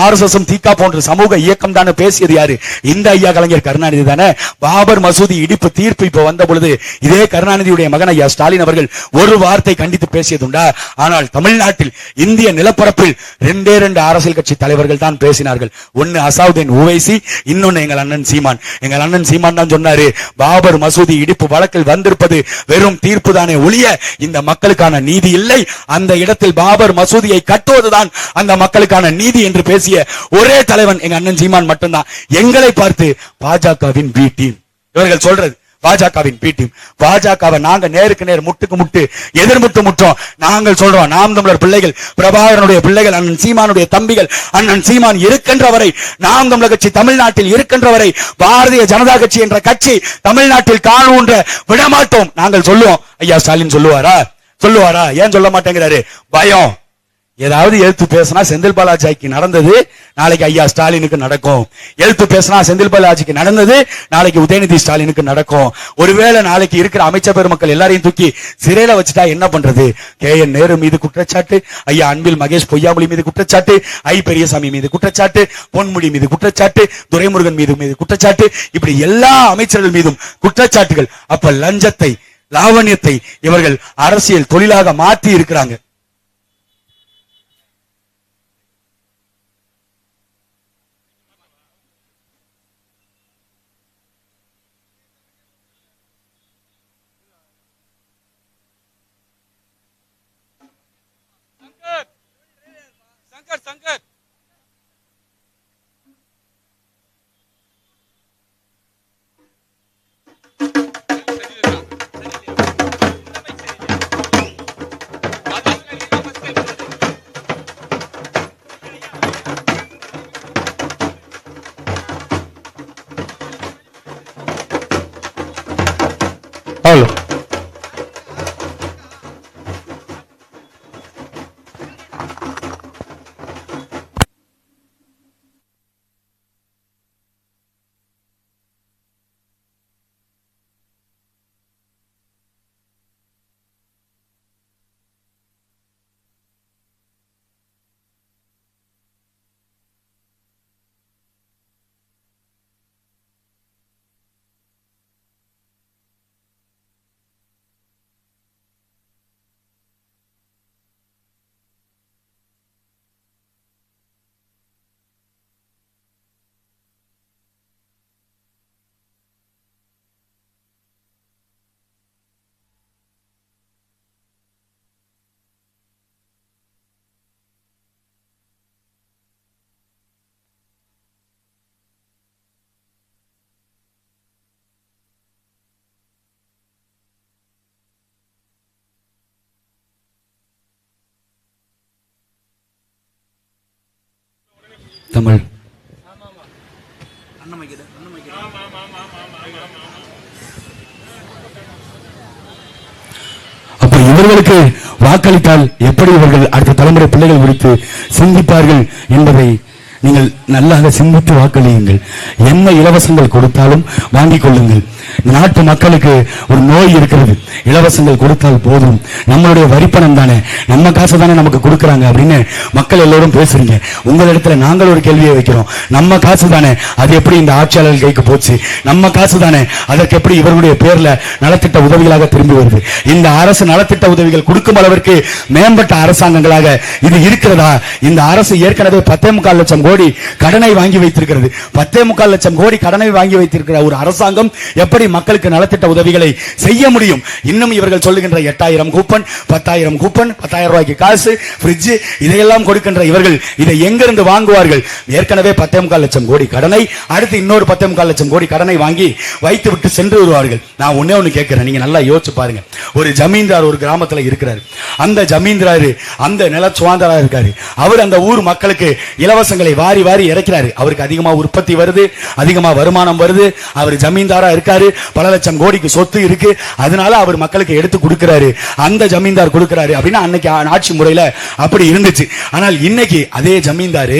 Speaker 1: RSS தீகா போன்ற சமூக இயக்கம் தானே பேசியது யாரு? இந்த ஐயா கலைஞர் கருணாநிதி தானே. பாபர் மசூதி இடிப்பு தீர்ப்பு இப்ப வந்த பொழுது இதே கருணாநிதி மகன் ஐயா ஸ்டாலின் அவர்கள் ஒரு வார்த்தை கண்டித்து பேசியதுண்டா? ஆனால் தமிழ்நாட்டில் இந்திய நிலப்பரப்பில் 2 அரசியல் கட்சி தலைவர்கள் தான் பேசினார்கள். ஒன்னு அசாவுதீன் ஓவைசி, இன்னொன்னு எங்கள் அண்ணன் சீமான். எங்கள் அண்ணன் சீமான் தான் சொன்னாரு, பாபர் மசூதி இடிப்பு வழக்கில் வந்திருப்பது வெறும் தீர்ப்பு தானே ஒழிய இந்த மக்களுக்கான நீதி இல்லை, அந்த இடத்தில் பாபர் மசூதியை கட்டுவதுதான் அந்த மக்களுக்கான நீதி என்று பேசிய ஒரே தலைவன் எங்க அண்ணன் சீமான் மட்டும்தான். எங்களை பார்த்து பாஜகவின் பி டீம் இவர்கள் சொல்றது, பாஜகவின் பி டீம். பாஜகவை நாங்க நேருக்கு நேர் முட்டுக்கு முட்டு எதிர்முட்டு முற்றோம். நாங்கள் சொல்றோம், நாம் தமிழர் பிள்ளைகள், பிரபாகரனுடைய பிள்ளைகள், அண்ணன் சீமானுடைய தம்பிகள், அண்ணன் சீமான் இருக்கின்றவரை, நாம் தமிழர் கட்சி தமிழ்நாட்டில் இருக்கின்றவரை பாரதிய ஜனதா கட்சி என்ற கட்சி தமிழ்நாட்டில் காணூன்ற விடமாட்டோம். நாங்கள் சொல்லுவோம். ஐயா ஸ்டாலின் சொல்லுவாரா? ஏன் சொல்ல மாட்டேங்கிறாரு? பயம். ஏதாவது எழுத்து பேசினா செந்தில் பாலாஜிக்கு நடந்தது நாளைக்கு ஐயா ஸ்டாலினுக்கு நடக்கும். எழுத்து பேசினா செந்தில் பாலாஜிக்கு நடந்தது நாளைக்கு உதயநிதி ஸ்டாலினுக்கு நடக்கும். ஒருவேளை நாளைக்கு இருக்கிற அமைச்சர் பெருமக்கள் எல்லாரையும் தூக்கி சிறையில வச்சுட்டா என்ன பண்றது? KN நேரு மீது குற்றச்சாட்டு, ஐயா அன்பில் மகேஷ் பொய்யாமொழி மீது குற்றச்சாட்டு, பெரியசாமி மீது குற்றச்சாட்டு, பொன்முடி மீது குற்றச்சாட்டு, துரைமுருகன் மீது குற்றச்சாட்டு, இப்படி எல்லா அமைச்சர்கள் மீதும் குற்றச்சாட்டுகள். அப்ப லஞ்சத்தை, லாவண்யத்தை இவர்கள் அரசியல் தொழிலாக மாற்றி இருக்கிறாங்க. அவ்வளோ. தமிழ் அப்ப இவர்களுக்கு வாக்களித்தால் எப்படி இவர்கள் அடுத்த தலைமுறை பிள்ளைகள் குறித்து சிந்திப்பார்கள் என்பதை நீங்கள் நல்லாக சிந்தித்து வாக்களியுங்கள். என்ன இலவசங்கள் கொடுத்தாலும் வாங்கிக் கொள்ளுங்கள். நாட்டு மக்களுக்கு ஒரு நோய் இருக்கிறது, இலவசங்கள் கொடுத்தால் போதும், நம்மளுடைய வரிப்பணம் தானே, நம்ம காசு தானே நமக்கு கொடுக்கறாங்க அப்படின்னு மக்கள் எல்லோரும் பேசுறீங்க. உங்களிடத்துல நாங்கள் ஒரு கேள்வியை வைக்கிறோம், நம்ம காசு தானே, அது எப்படி இந்த ஆட்சியாளர்கள் கைக்கு போச்சு? நம்ம காசு தானே, அதற்கு எப்படி இவர்களுடைய பேர்ல நலத்திட்ட உதவிகளாக திரும்பி வருது? இந்த அரசு நலத்திட்ட உதவிகள் கொடுக்கும் அளவிற்கு மேம்பட்ட அரசாங்கங்களாக இது இருக்கிறதா? இந்த அரசு ஏற்கனவே 10.25 லட்சம் கோடி கடனை வாங்கி வைத்திருக்கிறது. 10.25 லட்சம் கோடி கடனை வாங்கி வைத்திருக்கிற ஒரு அரசாங்கம் எப்படி மக்களுக்கு நலத்திட்ட உதவிகளை செய்ய முடியும்? இன்னும் இவர்கள் சொல்லுகின்ற 8000 கூப்பன், 10,000 கூப்பன், 10,000 ரூபாய்க்கு காசு, ஃப்ரிட்ஜ், இதையெல்லாம் கொடுக்கின்ற இவர்கள் இதை எங்கிருந்து வாங்குவார்கள்? ஏற்கனவே 10.25 லட்சம் கோடி கடனை, அடுத்து இன்னொரு 10.25 லட்சம் கோடி கடனை வாங்கி வைத்து விட்டு சென்று வருவார்கள். நான் ஒண்ணு கேட்கிறேன், நீங்க நல்லா யோசிச்சு பாருங்க. ஒரு ஜமீன்தார் ஒரு கிராமத்துல இருக்கிறார். அந்த ஜமீன்தார் அந்த நில சுவாந்தரா இருக்காரு. அவர் அந்த ஊர் மக்களுக்கு இலவசங்களை வாரி வாரி இறக்கிறாரு. அவருக்கு அதிகமா உற்பத்தி வருது, அதிகமா வருமானம் வருது, அவர் ஜமீன்தாரா இருக்காரு, பல லட்சம் கோடிக்கு சொத்து இருக்கு, அதனால அவர் மக்களுக்கு எடுத்து கொடுக்கிறாரு. அந்த ஜமீன்தார் கொடுக்கிறாரு அப்படின்னா அன்னைக்கு ஆட்சி முறையில அப்படி இருந்துச்சு. ஆனால் இன்னைக்கு அதே ஜமீன்தார்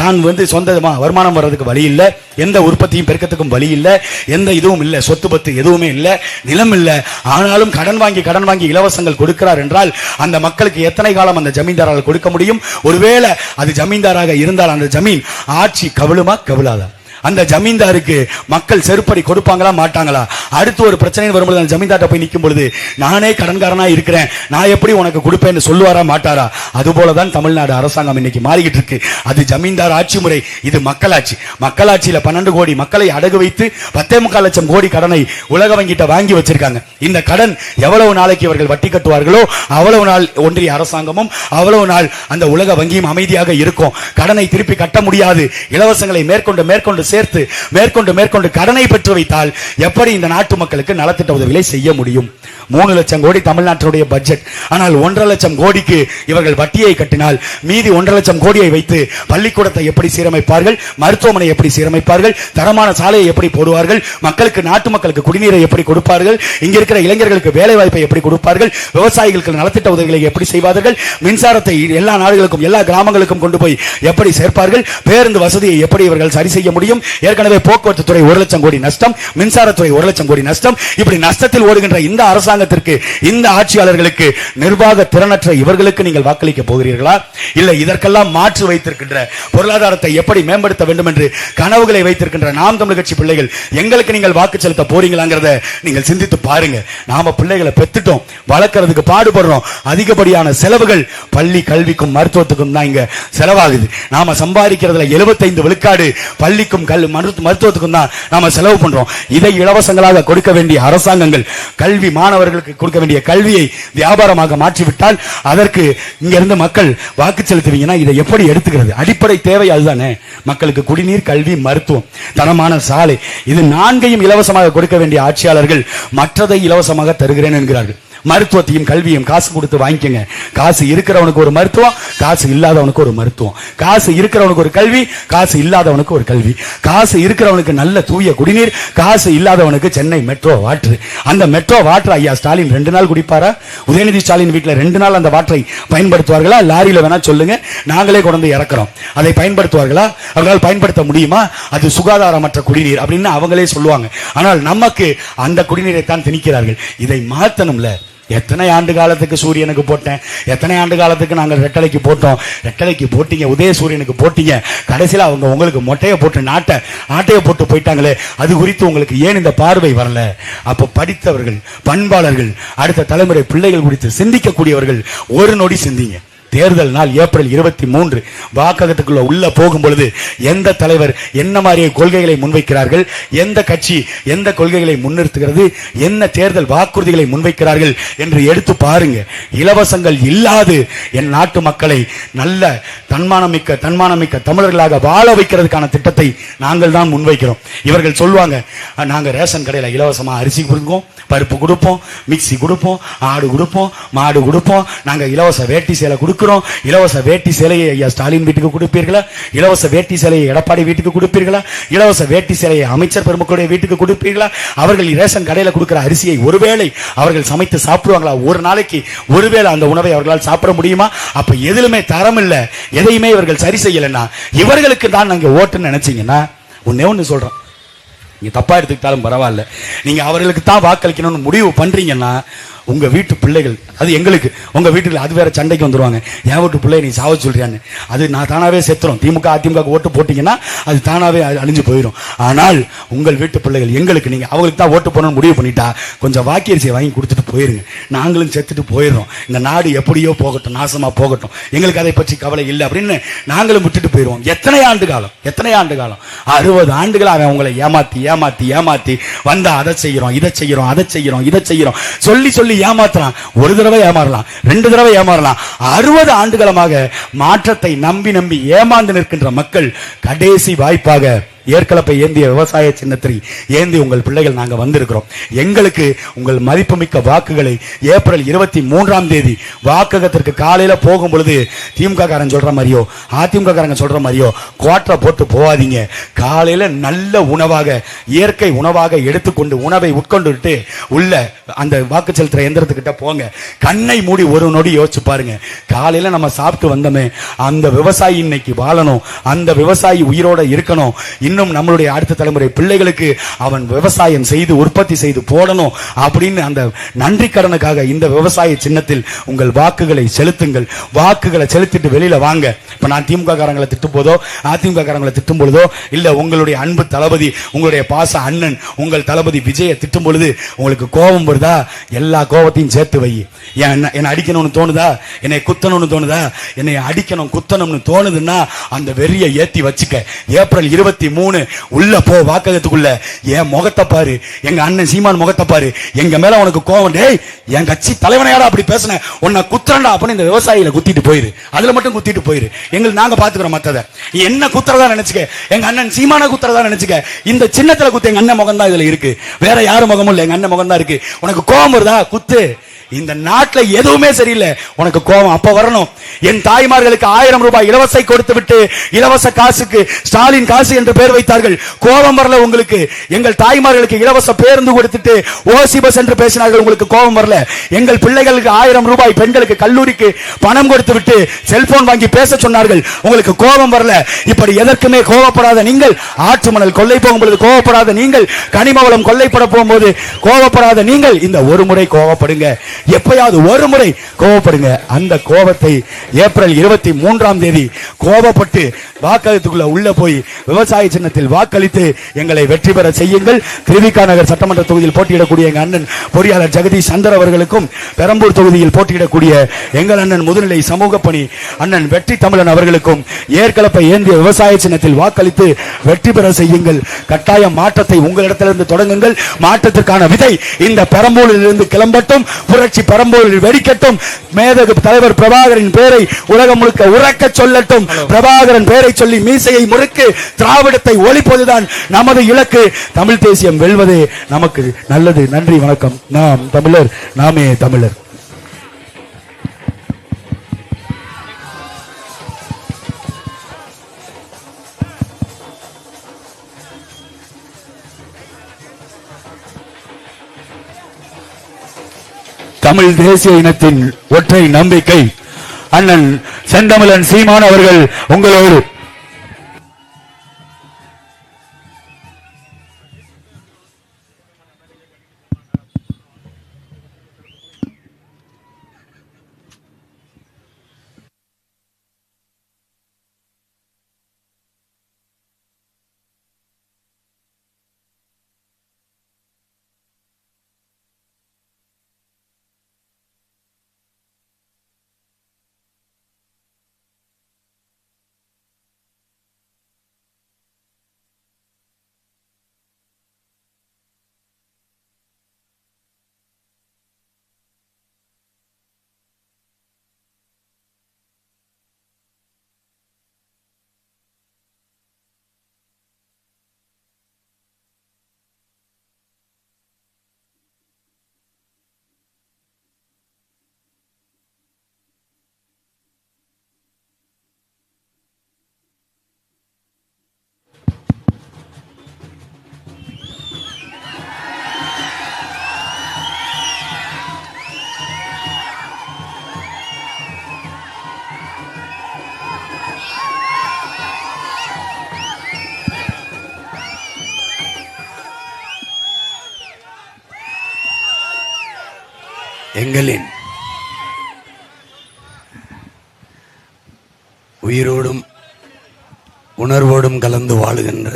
Speaker 1: தான் சொந்தமா வருமானம் வர்றதுக்கு வழி இல்ல, எந்த உற்பத்தியும் பெருக்கத்துக்கும் வழி இல்ல, எந்த இதுவும் இல்ல, சொத்து பத்து எதுவுமே இல்ல, நிலம் இல்ல, ஆனாலும் கடன் வாங்கி இலவசங்கள் கொடுக்கிறார் என்றால் அந்த மக்களுக்கு எத்தனை காலம் அந்த ஜமீன்தாரால் கொடுக்க முடியும்? ஒருவேளை அது ஜமீன்தாராக இருந்தால் அந்த ஜமீன் ஆட்சி கவிழுமா கவிழாதா? அந்த ஜமீன்தாருக்கு மக்கள் செருப்படி கொடுப்பாங்களா மாட்டாங்களா? அடுத்து ஒரு பிரச்சனை வரும்போது அந்த ஜமீன்தார்ட்ட போய் நிற்கும் பொழுது நானே கடன்காரனா இருக்கிறேன், நான் எப்படி உனக்கு கொடுப்பேன்னு சொல்லுவாரா மாட்டாரா? அதுபோலதான் தமிழ்நாடு அரசாங்கம் இன்னைக்கு மாறிக்கிட்டு இருக்கு. அது ஜமீன்தார் ஆட்சி முறை, இது மக்களாட்சி. மக்களாட்சியில 12 கோடி மக்களை அடகு வைத்து 10.25 லட்சம் கோடி கடனை உலக வங்கிட்ட வாங்கி வச்சிருக்காங்க. இந்த கடன் எவ்வளவு நாளைக்கு இவர்கள் வட்டி கட்டுவார்களோ அவ்வளவு நாள் ஒன்றிய அரசாங்கமும் அவ்வளவு நாள் அந்த உலக வங்கியும் அமைதியாக இருக்கும். கடனை திருப்பி கட்ட முடியாது. இலவசங்களை மேற்கொண்டு சேர்த்து மேற்கொண்டு கடனை பெற்று வைத்தால் எப்படி இந்த நாட்டு மக்களுக்கு நலத்திட்ட உதவிகளை செய்ய முடியும்? 3 லட்சம் கோடி தமிழ்நாட்டுடைய பட்ஜெட். ஆனால் 1.5 லட்சம் கோடிக்கு இவர்கள் வட்டியை கட்டினால் மீதி 1.5 லட்சம் கோடியை வைத்து பள்ளிக்கூடத்தை எப்படி சீரமைப்பார்கள்? மருத்துவமனை எப்படி சீரமைப்பார்கள்? தரமான சாலையை எப்படி போடுவார்கள்? நாட்டு மக்களுக்கு குடிநீரை எப்படி கொடுப்பார்கள்? இங்க இருக்கிற இளைஞர்களுக்கு வேலை வாய்ப்பை எப்படி கொடுப்பார்கள்? விவசாயிகளுக்கு நலத்திட்ட உதவிகளை எப்படி செய்வார்கள்? மின்சாரத்தை எல்லா நாடுகளுக்கும் எல்லா கிராமங்களுக்கும் கொண்டு போய் எப்படி சேர்ப்பார்கள்? பேருந்து வசதியை எப்படி இவர்கள் சரி செய்ய முடியும்? ஏற்கனவே போக்குவரத்து துறை 1 லட்சம் கோடி நஷ்டம், மின்சாரத்துறை 1 லட்சம் கோடி நஷ்டம். இப்படி நஷ்டத்தில் ஓடுகின்ற இந்த அரசாங்கத்திற்கு, இந்த ஆட்சியாளர்களுக்கு, நிர்வாக திறனற்ற இவர்களுக்கு நீங்கள் வாக்களிக்க போகிறீர்களா? இல்லை இதற்கெல்லாம் மாற்று வைத்திருக்கின்ற பொருளாதாரத்தை எப்படி மேம்படுத்த வேண்டும் என்று கனவுகளை வைத்திருக்கின்ற நாம் தமிழர் கட்சி பிள்ளைகள் எங்களுக்கு நீங்கள் வாக்கு செலுத்த போறீங்களாங்கிறத நீங்கள் சிந்தித்து பாருங்க. நாம பிள்ளைகளை பெத்துட்டோம், வளர்க்கறதுக்கு பாடுபடுறோம். அதிகப்படியான செலவுகள் பள்ளி கல்விக்கும் மருத்துவத்துக்கும் தான் இங்க செலவாகுது. நாம சம்பாதிக்கிறதுல 75 விழுக்காடு பள்ளிக்கும் மருத்துவத்துக்கும் தான் நாம செலவு பண்றோம். இதை இலவசங்களாக கொடுக்க வேண்டிய அரசாங்கங்கள் கல்வி மாணவர்களுக்கு கொடுக்க வேண்டிய கல்வியை வியாபாரமாக மாற்றிவிட்டால் அதற்கு இங்க இருந்து மக்கள் வாக்கு செலுத்துவீங்கன்னா இதை எப்படி எடுத்துக்கிறது? அடிப்படை தேவை அதுதானே. மக்களுக்கு குடிநீர், கல்வி, மருத்துவம், தரமான சாலை, இது 4ஐயும் இலவசமாக கொடுக்க வேண்டிய ஆட்சியாளர்கள் மற்றதை இலவசமாக தருகிறேன் என்கிறார்கள். மருத்துவத்தையும் கல்வியும் காசு கொடுத்து வாங்கிக்கங்க. காசு இருக்கிறவனுக்கு ஒரு மருத்துவம், காசு இல்லாதவனுக்கு ஒரு மருத்துவம். காசு இருக்கிறவனுக்கு ஒரு கல்வி, காசு இல்லாதவனுக்கு ஒரு கல்வி. காசு இருக்கிறவனுக்கு நல்ல தூய குடிநீர், காசு இல்லாதவனுக்கு சென்னை மெட்ரோ வாட்டர். அந்த மெட்ரோ வாட்டர் ஐயா ஸ்டாலின் 2 நாள் குடிப்பாரா? உதயநிதி ஸ்டாலின் வீட்டில் 2 நாள் அந்த வாட்டரை பயன்படுத்துவார்களா? லாரியில வேணா சொல்லுங்க, நாங்களே கொண்டு இறக்குறோம். அதை பயன்படுத்துவார்களா? அவர்களால் பயன்படுத்த முடியுமா? அது சுகாதாரமற்ற குடிநீர் அப்படின்னு அவங்களே சொல்லுவாங்க. ஆனால் நமக்கு அந்த குடிநீரை தான் திணிக்கிறார்கள். இதை மாற்றணும்ல. எத்தனை ஆண்டு காலத்துக்கு சூரியனுக்கு போட்டேன், எத்தனை ஆண்டு காலத்துக்கு நாங்கள் ரெட்டலைக்கு போட்டோம். ரெட்டலைக்கு போட்டீங்க, உதய சூரியனுக்கு போட்டீங்க, கடைசியில் அவங்க உங்களுக்கு மொட்டையை போட்டு ஆட்டையை போட்டு போயிட்டாங்களே, அது குறித்து உங்களுக்கு ஏன் இந்த பார்வை வரல? அப்போ படித்தவர்கள், பண்பாளர்கள், அடுத்த தலைமுறை பிள்ளைகள் குறித்து சிந்திக்கக்கூடியவர்கள் ஒரு நொடி சிந்திங்க. தேர்தல் நாள் ஏப்ரல் 23 வாக்ககத்துக்குள்ள உள்ள போகும் பொழுது எந்த தலைவர் என்ன மாதிரியே கொள்கைகளை முன்வைக்கிறார்கள், எந்த கட்சி எந்த கொள்கைகளை முன்னிறுத்துகிறது, என்ன தேர்தல் வாக்குறுதிகளை முன்வைக்கிறார்கள் என்று எடுத்து பாருங்க. இலவசங்கள் இல்லாது என் நாட்டு மக்களை நல்ல தன்மானமிக்க தமிழர்களாக வாழ வைக்கிறதுக்கான திட்டத்தை நாங்கள் தான் முன்வைக்கிறோம். இவர்கள் சொல்லுவாங்க, நாங்க ரேஷன் கடையில் இலவசமா அரிசி கொடுப்போம், பருப்பு கொடுப்போம், மிக்சி கொடுப்போம், ஆடு கொடுப்போம், மாடு கொடுப்போம், நாங்க இலவச வேட்டி சேலை கொடுக்கிறோம். இலவச வேட்டி சேலையை ஐயா ஸ்டாலின் வீட்டுக்கு கொடுப்பீர்களா? இலவச வேட்டி சேலையை எடப்பாடி வீட்டுக்கு கொடுப்பீர்களா? இலவச வேட்டி சேலையை அமைச்சர் பெருமக்களுடைய வீட்டுக்கு கொடுப்பீர்களா? அவர்கள் ரேஷன் கடையில் கொடுக்கிற அரிசியை ஒருவேளை அவர்கள் சமைத்து சாப்பிடுவாங்களா? ஒரு நாளைக்கு ஒருவேளை அந்த உணவை அவர்களால் சாப்பிட முடியுமா? அப்ப எதிலுமே தரம் இல்ல, எதையுமே இவர்கள் சரி செய்யலன்னா இவர்களுக்கு தான் நாங்க ஓட்டுன்னு நினைச்சீங்கன்னா ஒன்னு சொல்றோம், நீங்க தப்பா எடுத்துக்கிட்டாலும் பரவாயில்ல, நீங்க அவர்களுக்கு தான் வாக்களிக்கணும்னு முடிவு பண்றீங்கன்னா உங்க வீட்டு பிள்ளைகள், அது எங்களுக்கு உங்க வீட்டுல அது வேற சண்டைக்கு வந்துருவாங்க. என் வீட்டு பிள்ளை நீ சாவ சொல்றியான்னு, அது நான் தானாவே செத்துறோம். திமுக அதிமுக ஓட்டு போட்டீங்கன்னா அது தானாவே அழிஞ்சு போயிடும். ஆனால் உங்கள் வீட்டு பிள்ளைகள் எங்களுக்கு, நீங்க அவங்களுக்கு தான் ஓட்டு போடணும்னு முடிவு பண்ணிட்டா கொஞ்சம் வாக்கியரிசியை வாங்கி கொடுத்துட்டு போயிருங்க. நாங்களும் செத்துட்டு போயிடுறோம், இந்த நாடு எப்படியோ போகட்டும், நாசமா போகட்டும், எங்களுக்கு அதை பற்றி கவலை இல்லை அப்படின்னு நாங்களும் விட்டுட்டு போயிடுவோம். எத்தனை ஆண்டு காலம் 60 ஆண்டுகள் அவன் உங்களை ஏமாத்தி ஏமாத்தி ஏமாத்தி வந்தா அதை செய்யறோம், இதை செய்யறோம், அதை செய்யறோம், இதை செய்யறோம் சொல்லி ஏமாத்தலாம். ஒரு தடவை ஏமாறலாம், 2 தடவை ஏமாறலாம். 60 ஆண்டுகளமாக மாற்றத்தை நம்பி ஏமாந்து நிற்கின்ற மக்கள் கடைசி வாய்ப்பாக ஏற்கலப்பை ஏந்திய விவசாய சின்னத்தை ஏந்தி உங்கள் பிள்ளைகள் நாங்க வந்திருக்கிறோம். எங்களுக்கு உங்கள் மதிப்புமிக்க வாக்குகளை ஏப்ரல் 23ஆம் தேதி வாக்ககத்திற்கு காலையில போகும் பொழுது திமுக காரன் சொல்ற மாதிரியோ அதிமுக காரங்க சொல்ற மாதிரியோ குவாட்டரை போட்டு போவாதீங்க. காலையில நல்ல உணவாக இயற்கை உணவாக எடுத்துக்கொண்டு உணவை உட்கொண்டு உள்ள அந்த வாக்கு செலுத்துற எந்திரத்துக்கிட்ட போங்க. கண்ணை மூடி ஒரு நொடி யோசிச்சு பாருங்க. காலையில நம்ம சாப்பிட்டு வந்தோமே, அந்த விவசாயி இன்னைக்கு வாழணும், அந்த விவசாயி உயிரோட இருக்கணும். இன்னும் நம்மளுடைய அடுத்த தலைமுறை பிள்ளைகளுக்கு அவன் விவசாயம் செய்து உற்பத்தி செய்து போடணும் அப்படின்னு அந்த நன்றி கடனுக்காக இந்த விவசாய சின்னத்தில் உங்கள் வாக்குகளை செலுத்துங்கள். வாக்குகளை செலுத்திட்டு வெளியில வாங்க. இப்ப நான் திமுக காரங்களை திட்டும் போதோ அதிமுக காரங்களை திட்டும் பொழுதோ இல்ல உங்களுடைய அன்பு தளபதி உங்களுடைய பாச அண்ணன் உங்கள் தளபதி விஜயை திட்டும் பொழுது உங்களுக்கு கோபம் வருதா? எல்லா கோபத்தையும் சேர்த்து வை. என்னை அடிக்கணும்னு தோணுதா? என்னை குத்தணும்னு தோணுதா? என்னை அடிக்கணும் குத்தணும்னு தோணுதுன்னா அந்த வெறியை ஏத்தி வச்சுக்க. ஏப்ரல் 23 உள்ள போ வாக்ககத்துக்குள்ள. என் முகத்தை பாரு, எங்க அண்ணன் சீமான் முகத்தை பாரு. எங்க மேல உனக்கு கோவம், டேய் என் கட்சி தலைவனையாடா அப்படி பேசுன, உன்னை குத்துறா அப்படின்னு இந்த விவசாயில குத்திட்டு போயிரு. அதுல மட்டும் குத்திட்டு போயிரு. எங்களுக்கு நாங்க பாத்துக்கிறோம். மத்தத என்ன குத்துறதா நினைச்சுக்க, எங்க அண்ணன் சீமான குத்துறதா நினைச்சுக்க. இந்த சின்னத்துல குத்து எங்க அண்ணன் முகம் தான் இதுல இருக்கு, வேற யாரும் முகமும் இல்ல, எங்க அண்ணன் முகம் தான் இருக்கு. உனக்கு கோவம் வருதா? குத்து. இந்த நாட்டுல எதுவுமே சரியில்லை, உனக்கு கோபம் அப்ப வரணும். என் தாய்மார்களுக்கு 1000 ரூபாய் இலவசை கொடுத்து விட்டு இலவச காசுக்கு ஸ்டாலின் காசு என்று பெயர் வைத்தார்கள். கோபம் வரல உங்களுக்கு. எங்கள் தாய்மார்களுக்கு இலவச பேருந்து கொடுத்துட்டு ஓசி பஸ் என்று பேசினார்கள், உங்களுக்கு கோபம் வரல. எங்கள் பிள்ளைகளுக்கு 1000 ரூபாய் பெண்களுக்கு கல்லூரிக்கு பணம் கொடுத்து விட்டு செல்போன் வாங்கி பேச சொன்னார்கள், உங்களுக்கு கோபம் வரல. இப்படி எதற்குமே கோபப்படாத நீங்கள், ஆற்று மணல் கொள்ளை போகும் பொழுது கோபப்படாத நீங்கள், கனிம வளம் கொள்ளைப்பட போகும்போது கோபப்படாத நீங்கள், இந்த ஒரு முறை கோபப்படுங்க. எப்பயாவது ஒரு முறை கோபப்படுங்க. அந்த கோபத்தை ஏப்ரல் 23ஆம் தேதி கோபப்பட்டு வாக்களித்துக்குள்ள உள்ள போய் விவசாய சின்னத்தில் வாக்களித்து எங்களை வெற்றி பெற செய்யுங்கள். திருவிக நகர் சட்டமன்ற தொகுதியில் போட்டியிடக்கூடிய எங்கள் அண்ணன் பொறியாளர் ஜெகதீஷ் சந்தர் அவர்களுக்கும், பெரம்பூர் தொகுதியில் போட்டியிடக்கூடிய எங்கள் அண்ணன் முதுநிலை சமூக பணி அண்ணன் வெற்றி தமிழன் அவர்களுக்கும் ஏற்கலப்பை ஏந்திய விவசாய சின்னத்தில் வாக்களித்து வெற்றி பெற செய்யுங்கள். கட்டாயம் மாற்றத்தை உங்களிடத்திலிருந்து தொடங்குங்கள். மாற்றத்திற்கான விதை இந்த பெரம்பூரில் இருந்து கிளம்பட்டும், புரட்சி பெரம்பூரில் வெடிக்கட்டும். மேதகு தலைவர் பிரபாகரின் பேரை உலகம் முழுக்க உறக்க சொல்லட்டும். பிரபாகரன் பேரை பெயரை சொல்லி மீசையை முறுக்கு, திராவிடத்தை ஒழிப்பதுதான் நமது இலக்கு. தமிழ் தேசியம் வெல்வதே நமக்கு நல்லது. நன்றி, வணக்கம். நாம் தமிழர், நாமே தமிழர். தமிழ் தேசிய இனத்தின் ஒற்றை நம்பிக்கை அண்ணன் செந்தமிழன் சீமான் அவர்கள் உங்களோடு. எங்களின் உயிரோடும் உணர்வோடும் கலந்து வாழுகின்ற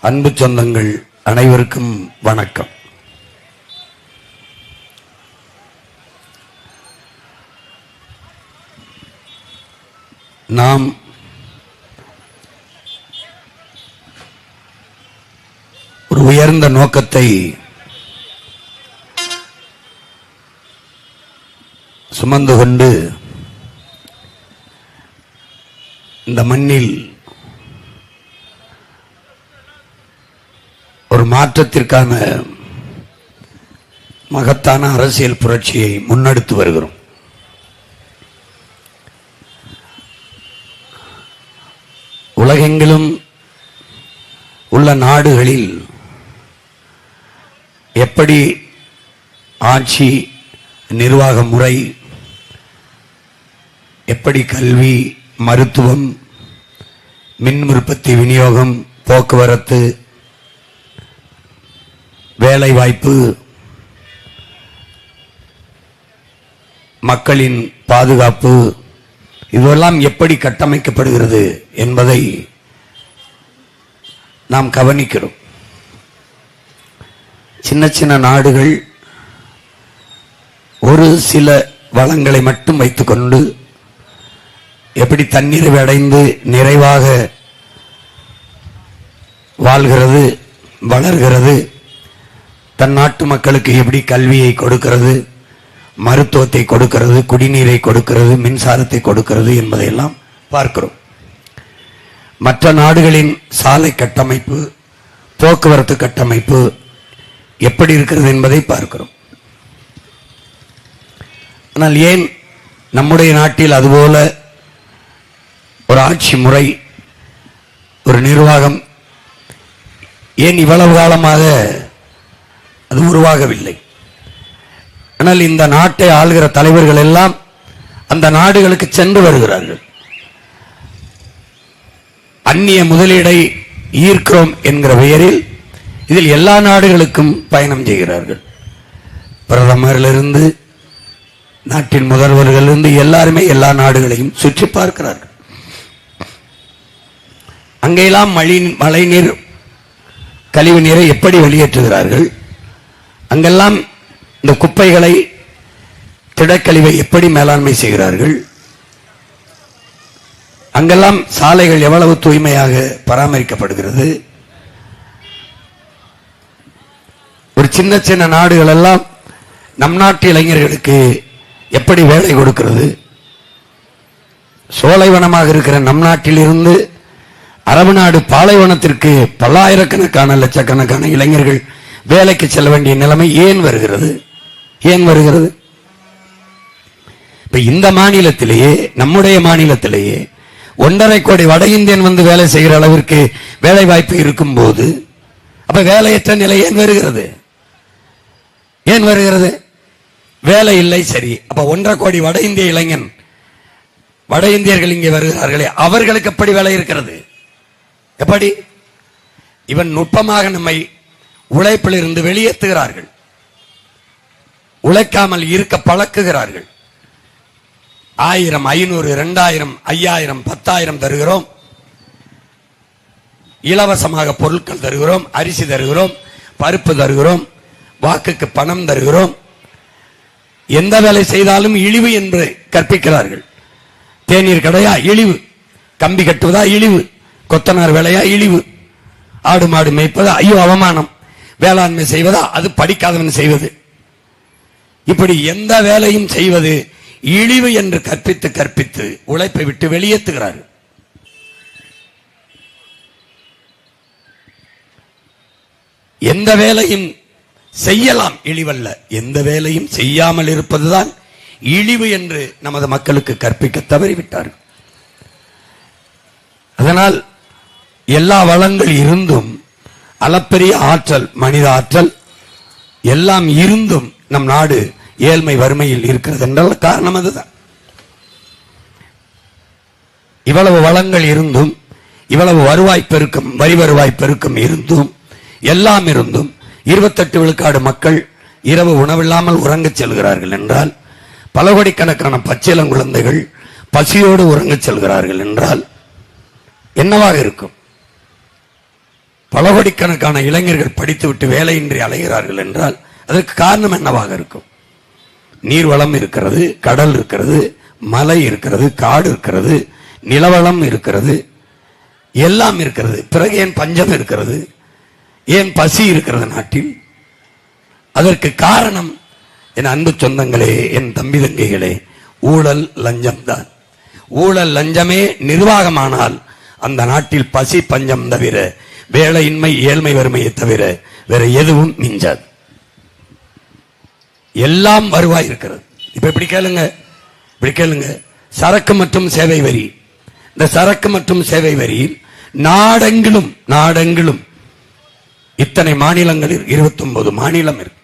Speaker 1: அன்பு சொந்தங்கள் அனைவருக்கும் வணக்கம். நாம் ஒரு உயர்ந்த நோக்கத்தை சுமந்து கொண்டு இந்த மண்ணில் ஒரு மாற்றத்திற்கான மகத்தான அரசியல் புரட்சியை முன்னெடுத்து வருகிறோம். உலகெங்கிலும் உள்ள நாடுகளில் எப்படி ஆட்சி, நிர்வாக முறை, எப்படி கல்வி, மருத்துவம், மின் உற்பத்தி, விநியோகம், போக்குவரத்து, வேலை வாய்ப்பு, மக்களின் பாதுகாப்பு, இதெல்லாம் எப்படி கட்டமைக்கப்படுகிறது என்பதை நாம் கவனிக்கிறோம். சின்ன சின்ன நாடுகள் ஒரு சில வளங்களை மட்டும் வைத்துக்கொண்டு எப்படி தண்ணீரை அடைந்து நிறைவாக வாழ்கிறது, வளர்கிறது, தன் நாட்டு மக்களுக்கு எப்படி கல்வியை கொடுக்கிறது, மருத்துவத்தை கொடுக்கிறது, குடிநீரை கொடுக்கிறது, மின்சாரத்தை கொடுக்கிறது என்பதையெல்லாம் பார்க்கிறோம். மற்ற நாடுகளின் சாலை கட்டமைப்பு, போக்குவரத்து கட்டமைப்பு எப்படி இருக்கிறது என்பதை பார்க்கிறோம். ஆனால் ஏன் நம்முடைய நாட்டில் அதுபோல ஒரு ஆட்சி முறை, ஒரு நிர்வாகம் ஏன் இவ்வளவு காலமாக அது உருவாகவில்லை? ஆனால் இந்த நாட்டை ஆளுகிற தலைவர்கள் எல்லாம் அந்த நாடுகளுக்கு சென்று வருகிறார்கள். அந்நிய முதலீடை ஈர்க்கிறோம் என்கிற பெயரில் இதில் எல்லா நாடுகளுக்கும் பயணம் செய்கிறார்கள். பிரதமரிலிருந்து நாட்டின் முதல்வர்களிலிருந்து எல்லாருமே எல்லா நாடுகளையும் சுற்றி பார்க்கிறார்கள். அங்கெல்லாம் மழைநீர், கழிவு நீரை எப்படி வெளியேற்றுகிறார்கள், அங்கெல்லாம் இந்த குப்பைகளை, திடக்கழிவை எப்படி மேலாண்மை செய்கிறார்கள், அங்கெல்லாம் சாலைகள் எவ்வளவு தூய்மையாக பராமரிக்கப்படுகிறது. ஒரு சின்ன சின்ன நாடுகள் எல்லாம் நம் நாட்டு இளைஞர்களுக்கு எப்படி வேலை கொடுக்கிறது,
Speaker 2: சோலைவனமாக இருக்கிற நம் நாட்டில் இருந்து அரபு நாடு பாலைவனத்திற்கு பல்லாயிரக்கணக்கான லட்சக்கணக்கான இளைஞர்கள் வேலைக்கு செல்ல வேண்டிய நிலைமை ஏன் வருகிறது? ஏன் வருகிறது? இப்ப இந்த மாநிலத்திலேயே, நம்முடைய மாநிலத்திலேயே 1.5 கோடி வட இந்தியன் வந்து வேலை செய்கிற அளவிற்கு வேலை வாய்ப்பு இருக்கும் போது அப்ப வேலையற்ற நிலை ஏன் வருகிறது? ஏன் வருகிறது? வேலை இல்லை. சரி, அப்ப 1.5 கோடி வட இந்திய இளைஞன், வட இந்தியர்கள் இங்கே வருகிறார்களே, அவர்களுக்கு எப்படி வேலை இருக்கிறது? எப்படி? இவன் நுட்பமாக நம்மை உழைப்பில் இருந்து வெளியேற்றுகிறார்கள், உழைக்காமல் இருக்க பழக்குகிறார்கள். 1000, 500, 2000, 5000, 10,000 தருகிறோம், இலவசமாக பொருட்கள் தருகிறோம், அரிசி தருகிறோம், பருப்பு தருகிறோம், வாக்குக்கு பணம் தருகிறோம். எந்த வேலை செய்தாலும் இழிவு என்று கற்பிக்கிறார்கள். தேநீர் கடையா இழிவு, கம்பி கட்டுவதா இழிவு, கொத்தனார் வேலையா இழிவு, ஆடு மாடு மேய்ப்பதா ஐயோ அவமானம், வேளாண்மை செய்வதா அது படிக்காதவன் செய்வது. இப்படி எந்த வேலையும் செய்வது இழிவு என்று கற்பித்து கற்பித்து உழைப்பை விட்டு வெளியேற்றுகிறார்கள். எந்த வேலையும் செய்யலாம், இழிவல்ல. எந்த வேலையும் செய்யாமல் இருப்பதுதான் இழிவு என்று நமது மக்களுக்கு கற்பிக்க தவறிவிட்டார்கள். அதனால் எல்லா வளங்கள் இருந்தும், அளப்பெரிய ஆற்றல், மனித ஆற்றல் எல்லாம் இருந்தும் நம் நாடு ஏழ்மை வறுமையில் இருக்கிறது என்றால் காரணம் அதுதான். இவ்வளவு வளங்கள் இருந்தும், இவ்வளவு வருவாய் பெருக்கம், வரி வருவாய் பெருக்கம் இருந்தும், எல்லாம் இருந்தும் 28 விழுக்காடு மக்கள் இரவு உணவில்லாமல் உறங்கச் செல்கிறார்கள் என்றால், பல கோடிக்கணக்கான பச்சிளங்குழந்தைகள் பசியோடு உறங்கச் செல்கிறார்கள் என்றால் என்னவாக இருக்கும்? பல கோடிக்கணக்கான இளைஞர்கள் படித்துவிட்டு வேலையின்றி அலைகிறார்கள் என்றால் அதற்கு காரணம் என்னவாக இருக்கும்? நீர்வளம் இருக்கிறது, கடல் இருக்கிறது, மலை இருக்கிறது, காடு இருக்கிறது, நிலவளம் இருக்கிறது, எல்லாம் இருக்கிறது. பிறகு ஏன் பஞ்சம் இருக்கிறது? ஏன் பசி இருக்கிறது நாட்டில்? அதற்கு காரணம் என் அன்பு சொந்தங்களே, என் தம்பி தங்கைகளே, ஊழல் லஞ்சம் தான். ஊழல் லஞ்சமே நிர்வாகமானால் அந்த நாட்டில் பசி பஞ்சம் தவிர, வேலையின்மை ஏழ்மை வறுமையை தவிர வேற எதுவும் மிஞ்சாது. எல்லாம் வருவாய் இருக்கிறது. இப்ப இப்படி கேளுங்க, இப்படி கேளுங்க, சரக்கு மற்றும் சேவை வரி. இந்த சரக்கு மற்றும் சேவை வரியில் நாடெங்கிலும் நாடெங்கிலும் இத்தனை மாநிலங்களில் 29 மாநிலம் இருக்கு,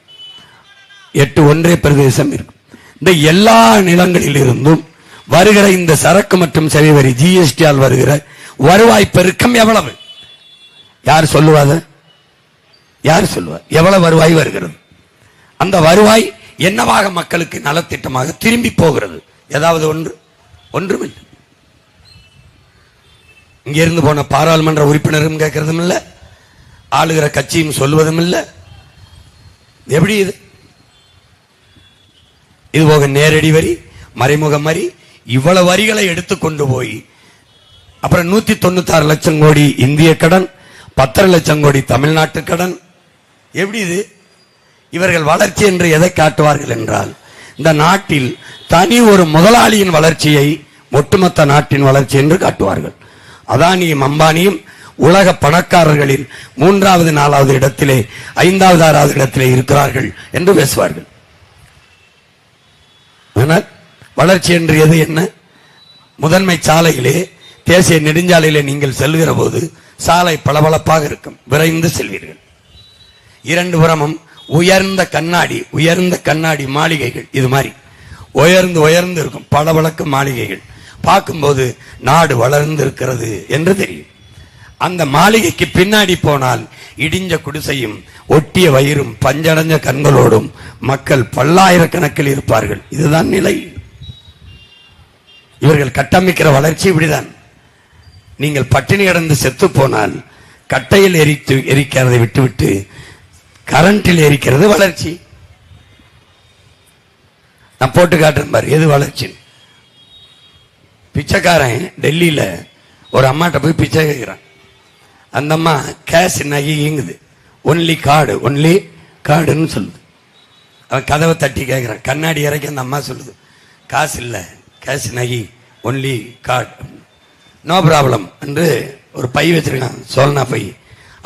Speaker 2: 8 ஒன்றிய பிரதேசம் இருக்கு. இந்த எல்லா நிலங்களில் இருந்தும் வருகிற இந்த சரக்கு மற்றும் சேவை வரி ஜிஎஸ்டியால் வருகிற வருவாய் பெருக்கம் எவ்வளவு? யார் சொல்லுவாத? யார் சொல்லுவார்? எவ்வளவு வருவாய் வருகிறது? அந்த வருவாய் என்னவாக மக்களுக்கு நலத்திட்டமாக திரும்பி போகிறது? ஏதாவது ஒன்றுமில்லை. இங்கிருந்து போன பாராளுமன்ற உறுப்பினரும் கேட்கறதும் இல்லை, ஆளுகிற கட்சியும் சொல்லுவதும் இல்லை. எப்படி இது? இது போக நேரடி வரி, மறைமுக வரி, இவ்வளவு வரிகளை எடுத்துக்கொண்டு போய் அப்புறம் 196 லட்சம் கோடி இந்திய கடன், 10 லட்சம் கோடி தமிழ்நாட்டு கடன். எப்படி இது? இவர்கள் வளர்ச்சி என்று எதை காட்டுவார்கள் என்றால், இந்த நாட்டில் தனி ஒரு முதலாளியின் வளர்ச்சியை ஒட்டுமொத்த நாட்டின் வளர்ச்சி என்று காட்டுவார்கள். அதானியும் அம்பானியும் உலக பணக்காரர்களில் 3வது 4வது இடத்திலே, 5வது 6வது இடத்திலே இருக்கிறார்கள் என்று பேசுவார்கள். ஆனால் வளர்ச்சி என்று எது என்ன? முதன்மை சாலையிலே, தேசிய நெடுஞ்சாலையிலே நீங்கள் செல்கிற போது சாலை பளபளப்பாக இருக்கும், விரைந்து செல்வீர்கள். 2 புறமும் உயர்ந்த கண்ணாடி மாளிகைகள், இது மாதிரி உயர்ந்து உயர்ந்து இருக்கும் பளபளக்கும் மாளிகைகள். பார்க்கும்போது நாடு வளர்ந்து இருக்கிறது என்று தெரியும். அந்த மாளிகைக்கு பின்னாடி போனால் இடிஞ்ச குடிசையும், ஒட்டிய வயிறும், பஞ்சடைஞ்ச கண்களோடும் மக்கள் பல்லாயிரக்கணக்கில் இருப்பார்கள். இதுதான் நிலை. இவர்கள் கட்டமைக்கிற வளர்ச்சி இப்படிதான். நீங்கள் பட்டினி கிடந்து செத்து போனால் கட்டையில் எரிக்கிறதை விட்டுவிட்டு கரண்டில் எரிக்கிறது வளர்ச்சி. நான் போட்டு காட்டுறேன் பாரு, எது வளர்ச்சி. பிச்சைக்காரன் டெல்லியில ஒரு அம்மாட்ட போய் பிச்சை கேட்கிறான். அந்த அம்மா கேஷ் நகிங்குது, ஒன்லி கார்டுன்னு சொல்லுது. அவன் கதவை தட்டி கேட்கிறான், கண்ணாடி இறக்கி அந்த அம்மா சொல்லுது, காசு இல்லை, கேஷ் நகி ஒன்லி கார்டு, நோ ப்ராப்ளம் என்று ஒரு பை வச்சிருக்கான், சோல்னா பை.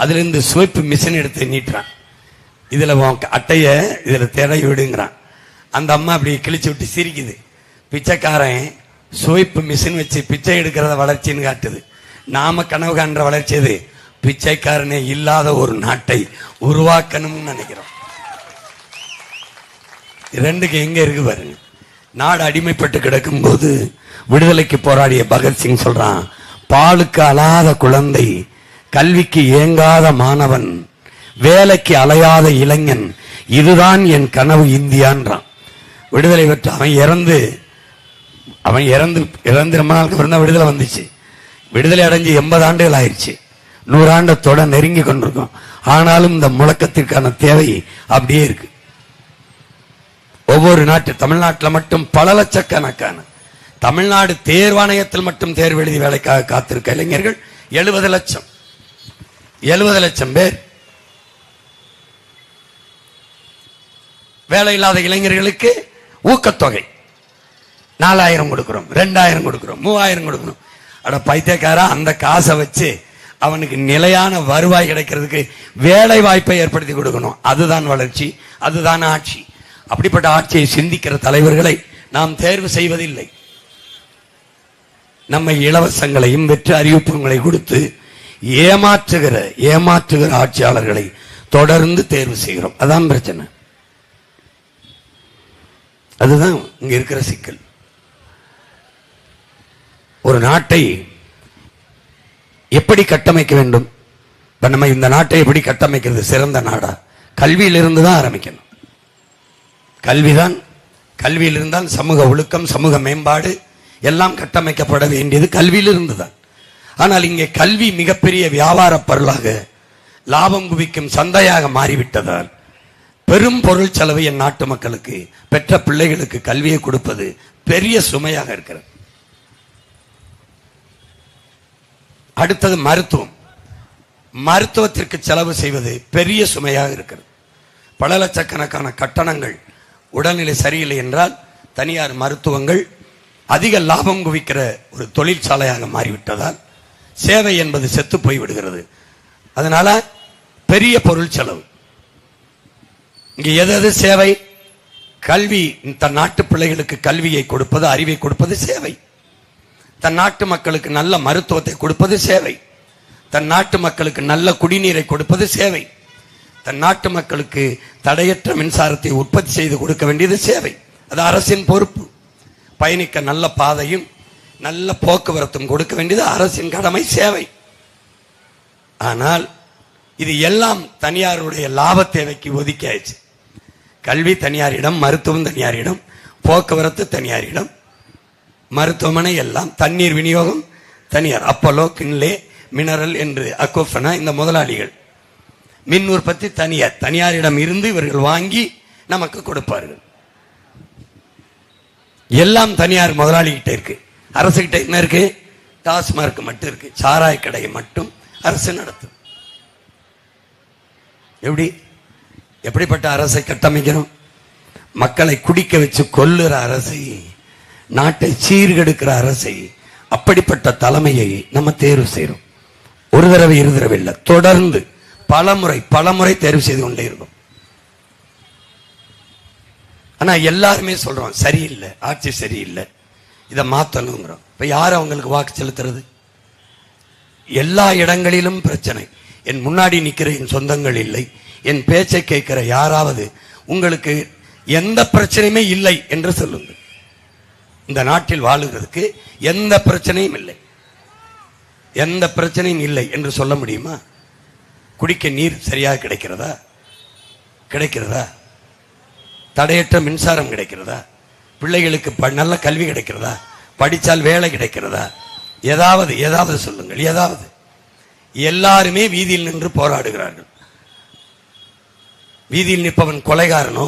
Speaker 2: அதுல இருந்து ஸ்வைப் மிஷின் எடுத்து நீட்டுறான். இதுல அட்டைய இதுல தேடை விடுங்கிறான். அந்த அம்மா அப்படி கிழிச்சு விட்டு சிரிக்குது. பிச்சைக்காரன் ஸ்வைப் மிஷின் வச்சு பிச்சை எடுக்கிறத வளர்ச்சின்னு காட்டுது. நாம கனவு காண்ற வளர்ச்சி எது? பிச்சைக்காரனே இல்லாத ஒரு நாட்டை உருவாக்கணும்னு நினைக்கிறோம். ரெண்டுக்கு எங்க இருக்கு பாருங்க. நாடு அடிமைப்பட்டு கிடக்கும் போது விடுதலைக்கு போராடிய பகத்சிங் சொல்றான், பாலுக்கு அழாத குழந்தை, கல்விக்கு ஏங்காத மாணவன், வேலைக்கு அலையாத இளைஞன், இதுதான் என் கனவு இந்தியான்றான். விடுதலை பெற்ற அவன் இறந்து ரொம்ப நாளுக்கு அப்புறம் தான் விடுதலை வந்துச்சு. விடுதலை அடைஞ்சு 80 ஆண்டுகள் ஆயிடுச்சு. 100 ஆண்டத்தோட நெருங்கி கொண்டிருக்கோம். ஆனாலும் இந்த முழக்கத்திற்கான தேவை அப்படியே இருக்கு. ஒவ்வொரு நாட்டு, தமிழ்நாட்டில் மட்டும் பல லட்சக்கணக்கான, தமிழ்நாடு தேர்வாணையத்தில் மட்டும் தேர்வு எழுதி வேலைக்காக காத்திருக்க இளைஞர்கள் 70 லட்சம் பேர். வேலை இல்லாத இளைஞர்களுக்கு ஊக்கத்தொகை 4000 கொடுக்கிறோம், 2000 கொடுக்கிறோம், 3000 கொடுக்கிறோம். அட பைத்தியக்காரா, அந்த காசை வச்சு அவனுக்கு நிலையான வருவாய் கிடைக்கிறதுக்கு வேலை வாய்ப்பை ஏற்படுத்தி கொடுக்கணும். அதுதான் வளர்ச்சி, அதுதான் ஆட்சி. அப்படிப்பட்ட ஆட்சியை சிந்திக்கிற தலைவர்களை நாம் தேர்வு செய்வதில்லை. நம்மை இலவசங்களையும் வெற்று அறிவிப்புகளை கொடுத்து ஏமாற்றுகிற ஆட்சியாளர்களை தொடர்ந்து தேர்வு செய்கிறோம். அதான் பிரச்சனை. அதுதான் இங்க இருக்கிற சிக்கல். ஒரு நாட்டை எப்படி கட்டமைக்க வேண்டும்? இப்ப நம்ம இந்த நாட்டை எப்படி கட்டமைக்கிறது? சிறந்த நாடா? கல்வியிலிருந்து தான் ஆரம்பிக்கணும். கல்வியில் இருந்தால் சமூக ஒழுக்கம், சமூக மேம்பாடு எல்லாம் கட்டமைக்கப்பட வேண்டியது கல்வியிலிருந்து தான். ஆனால் இங்கே கல்வி மிகப்பெரிய வியாபார பொருளாக, லாபம் குவிக்கும் சந்தையாக மாறிவிட்டதால் பெரும் பொருள் செலவு என் நாட்டு மக்களுக்கு, பெற்ற பிள்ளைகளுக்கு கல்வியை கொடுப்பது பெரிய சுமையாக இருக்கிறது. அடுத்தது மருத்துவத்திற்கு செலவு செய்வது பெரிய சுமையாக இருக்கிறது. பல லட்சக்கணக்கான கட்டணங்கள். உடல்நிலை சரியில்லை என்றால் தனியார் மருத்துவங்கள் அதிக லாபம் குவிக்கிற ஒரு தொழிற்சாலையாக மாறிவிட்டதால் சேவை என்பது செத்து போய் விடுகிறது. அதனால பெரிய பொருள் செலவு. இங்க எது சேவை? கல்வி. தன் நாட்டு பிள்ளைகளுக்கு கல்வியை கொடுப்பது, அறிவை கொடுப்பது சேவை. தன் நாட்டு மக்களுக்கு நல்ல மருத்துவத்தை கொடுப்பது சேவை. தன் நாட்டு மக்களுக்கு நல்ல குடிநீரை கொடுப்பது சேவை. தன் நாட்டு மக்களுக்கு தடையற்ற மின்சாரத்தை உற்பத்தி செய்து கொடுக்க வேண்டியது சேவை. அது அரசின் பொறுப்பு. பயணிக்க நல்ல பாதையும் நல்ல போக்குவரத்தும் கொடுக்க வேண்டியது அரசின் கடமை, சேவை. ஆனால் இது எல்லாம் தனியாருடைய லாப தேவைக்கு ஒதுக்கியாச்சு. கல்வி தனியாரிடம், மருத்துவம் தனியாரிடம், போக்குவரத்து தனியாரிடம், மருத்துவமனை எல்லாம், தண்ணீர் விநியோகம் தனியார். அப்போலோ, கின்லே, மினரல் என்று அக்கோஃபனா இந்த முதலாளிகள். மின் உற்பத்தி தனியாரிடம் இருந்து இவர்கள் வாங்கி நமக்கு கொடுப்பார்கள். எல்லாம் தனியார் முதலாளி கிட்ட இருக்கு. அரசு கிட்ட என்ன இருக்கு? டாஸ்மார்க் மட்டும் இருக்கு. சாராய கடையை மட்டும் அரசு நடத்தும். எப்படிப்பட்ட அரசை கட்டமைக்கிறோம்? மக்களை குடிக்க வச்சு கொல்லுற அரசை, நாட்டை சீர்கெடுக்கிற அரசை, அப்படிப்பட்ட தலைமையை நம்ம தேர்வு செய்யறோம். ஒரு தடவை இரு தடவை இல்லை, தொடர்ந்து பலமுறை தேர்வு செய்து கொண்டே இருக்கும். ஆனா எல்லாருமே சொல்றோம் சரியில்லை, ஆட்சி சரியில்லை, இதை மாத்தணுங்கிறோம். இப்ப யார் அவங்களுக்கு வாக்கு செலுத்துறது? எல்லா இடங்களிலும் பிரச்சனை. என் முன்னாடி நிக்கிற என் சொந்தங்கள் இல்லை, என் பேச்சை கேட்கிற யாராவது உங்களுக்கு எந்த பிரச்சனையுமே இல்லை என்று சொல்லுங்க. இந்த நாட்டில் வாழுகிறதுக்கு எந்த பிரச்சனையும் இல்லை, எந்த பிரச்சனையும் இல்லை என்று சொல்ல முடியுமா? குடிக்க நீர் சரியாக கிடைக்கிறதா? தடையற்ற மின்சாரம் கிடைக்கிறதா? பிள்ளைகளுக்கு நல்ல கல்வி கிடைக்கிறதா? படித்தால் வேலை கிடைக்கிறதா? ஏதாவது சொல்லுங்கள். ஏதாவது. எல்லாருமே வீதியில் நின்று போராடுகிறார்கள். வீதியில் நிற்பவன் கொலைகாரனோ,